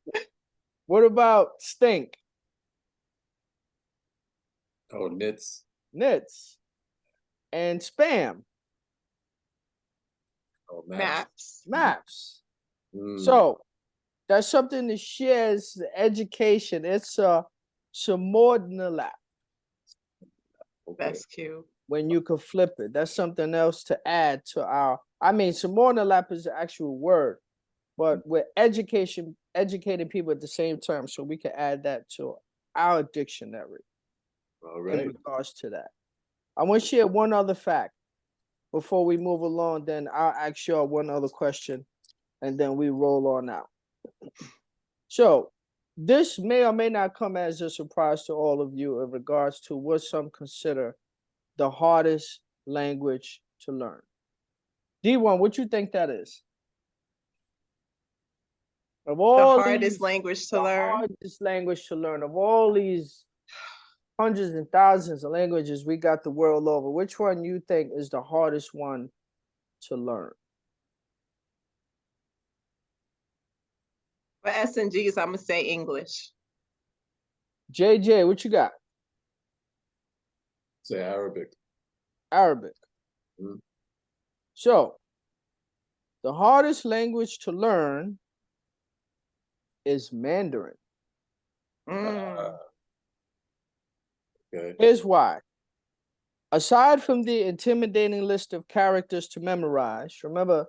Speaker 1: about stink?
Speaker 3: Oh, knits.
Speaker 1: Nits. And spam?
Speaker 3: Oh, maps.
Speaker 2: Maps.
Speaker 1: Maps. So that's something that shares the education. It's a subordinate
Speaker 3: Okay.
Speaker 2: That's cute.
Speaker 1: when you can flip it. That's something else to add to our. I mean, subordinate is the actual word, but we're educating people at the same time, so we can add that to our dictionary
Speaker 3: All
Speaker 1: in
Speaker 3: right.
Speaker 1: regards to that. I want to share one other fact before we move along. Then I'll ask y'all one other question, and then we roll on out. So this may or may not come as a surprise to all of you in regards to what some consider the hardest language to learn. D1, what you think that is? Of
Speaker 2: The
Speaker 1: all
Speaker 2: hardest
Speaker 1: these,
Speaker 2: language to
Speaker 1: the
Speaker 2: learn.
Speaker 1: hardest language to learn, of all these hundreds and thousands of languages we got the world over, which one you think is the hardest one to learn?
Speaker 2: For S and G's, I'm gonna say English.
Speaker 1: JJ, what you got?
Speaker 3: Say Arabic.
Speaker 1: Arabic.
Speaker 3: Mhm.
Speaker 1: So the hardest language to learn is Mandarin.
Speaker 2: Mm.
Speaker 3: Okay.
Speaker 1: Here's why. Aside from the intimidating list of characters to memorize, remember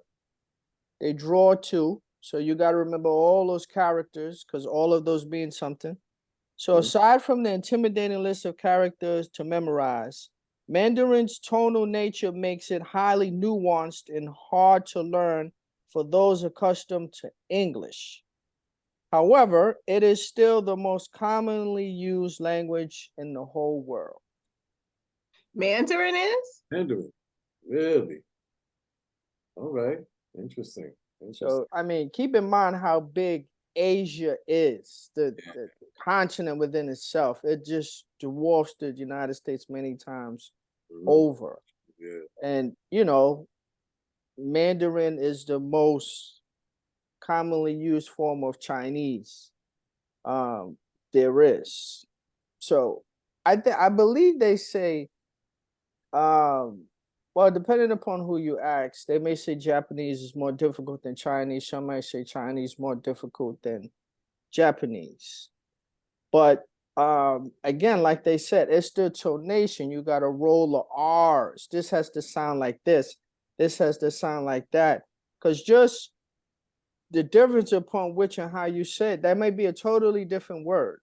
Speaker 1: they draw 2, so you got to remember all those characters because all of those mean something. So aside from the intimidating list of characters to memorize, Mandarin's tonal nature makes it highly nuanced and hard to learn for those accustomed to English. However, it is still the most commonly used language in the whole world.
Speaker 2: Mandarin is?
Speaker 3: Mandarin. Really? All right. Interesting.
Speaker 1: So, I mean, keep in mind how big Asia is, the continent within itself. It just dwarfs the United States many times over.
Speaker 3: Yeah.
Speaker 1: And, Mandarin is the most commonly used form of Chinese there is. So I believe they say, well, depending upon who you ask, they may say Japanese is more difficult than Chinese. Some might say Chinese more difficult than Japanese. But again, like they said, it's the tonation. You got to roll the R's. This has to sound like this. This has to sound like that. Because just the difference upon which and how you say it, that may be a totally different word.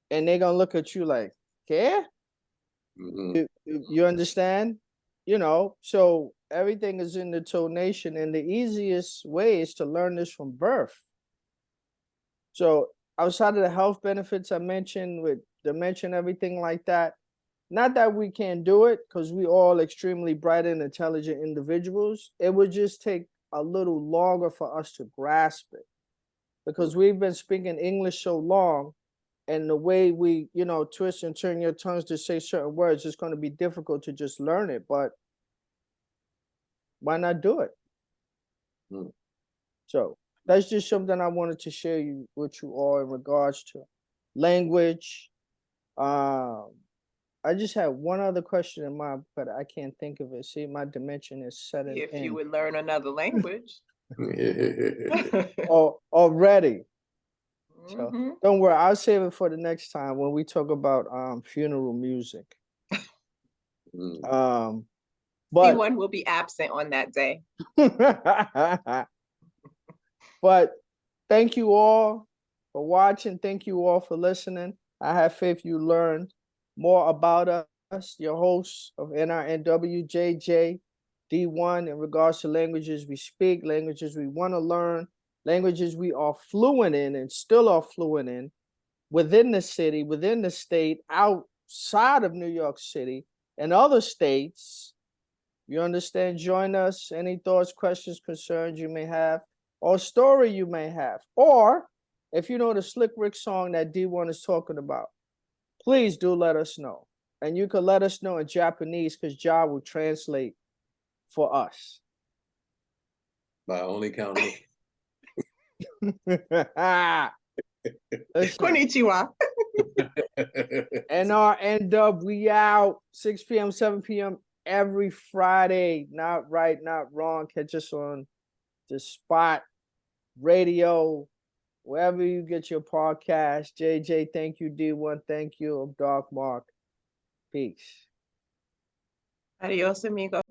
Speaker 1: And they're going to look at you like, yeah? You understand? You know, so everything is in the tonation. And the easiest way is to learn this from birth. So outside of the health benefits I mentioned with dementia, everything like that, not that we can't do it, because we all extremely bright and intelligent individuals. It would just take a little longer for us to grasp it, because we've been speaking English so long, and the way we, you know, twist and turn your tongues to say certain words, it's going to be difficult to just learn it. But why not do it? So that's just something I wanted to share with you all in regards to language. I just had one other question in mind, but I can't think of it. See, my dimension is setting
Speaker 2: If
Speaker 1: in.
Speaker 2: you would learn another language.
Speaker 1: Already. So
Speaker 2: Mhm.
Speaker 1: don't worry, I'll save it for the next time when we talk about funeral music. But
Speaker 2: P1 will be absent on that day.
Speaker 1: but thank you all for watching. Thank you all for listening. I have faith you learned more about us, your hosts of NRNW, JJ, D1, in regards to languages we speak, languages we want to learn, languages we are fluent in and still are fluent in within the city, within the state, outside of New York City, and other states. You understand? Join us. Any thoughts, questions, concerns you may have, or story you may have. Or if you know the Slick Rick song that D1 is talking about, please do let us know. And you can let us know in Japanese, because Ja will translate for us.
Speaker 3: By only counting.
Speaker 1: Listen,
Speaker 2: Konnichiwa.
Speaker 1: NRNW, we out 6 p.m., 7 p.m. every Friday. Not right, not wrong. Catch us on the Spot Radio, wherever you get your podcast. JJ, thank you. D1, thank you. I'm Dark Mark. Peace.
Speaker 2: Adios, amigo.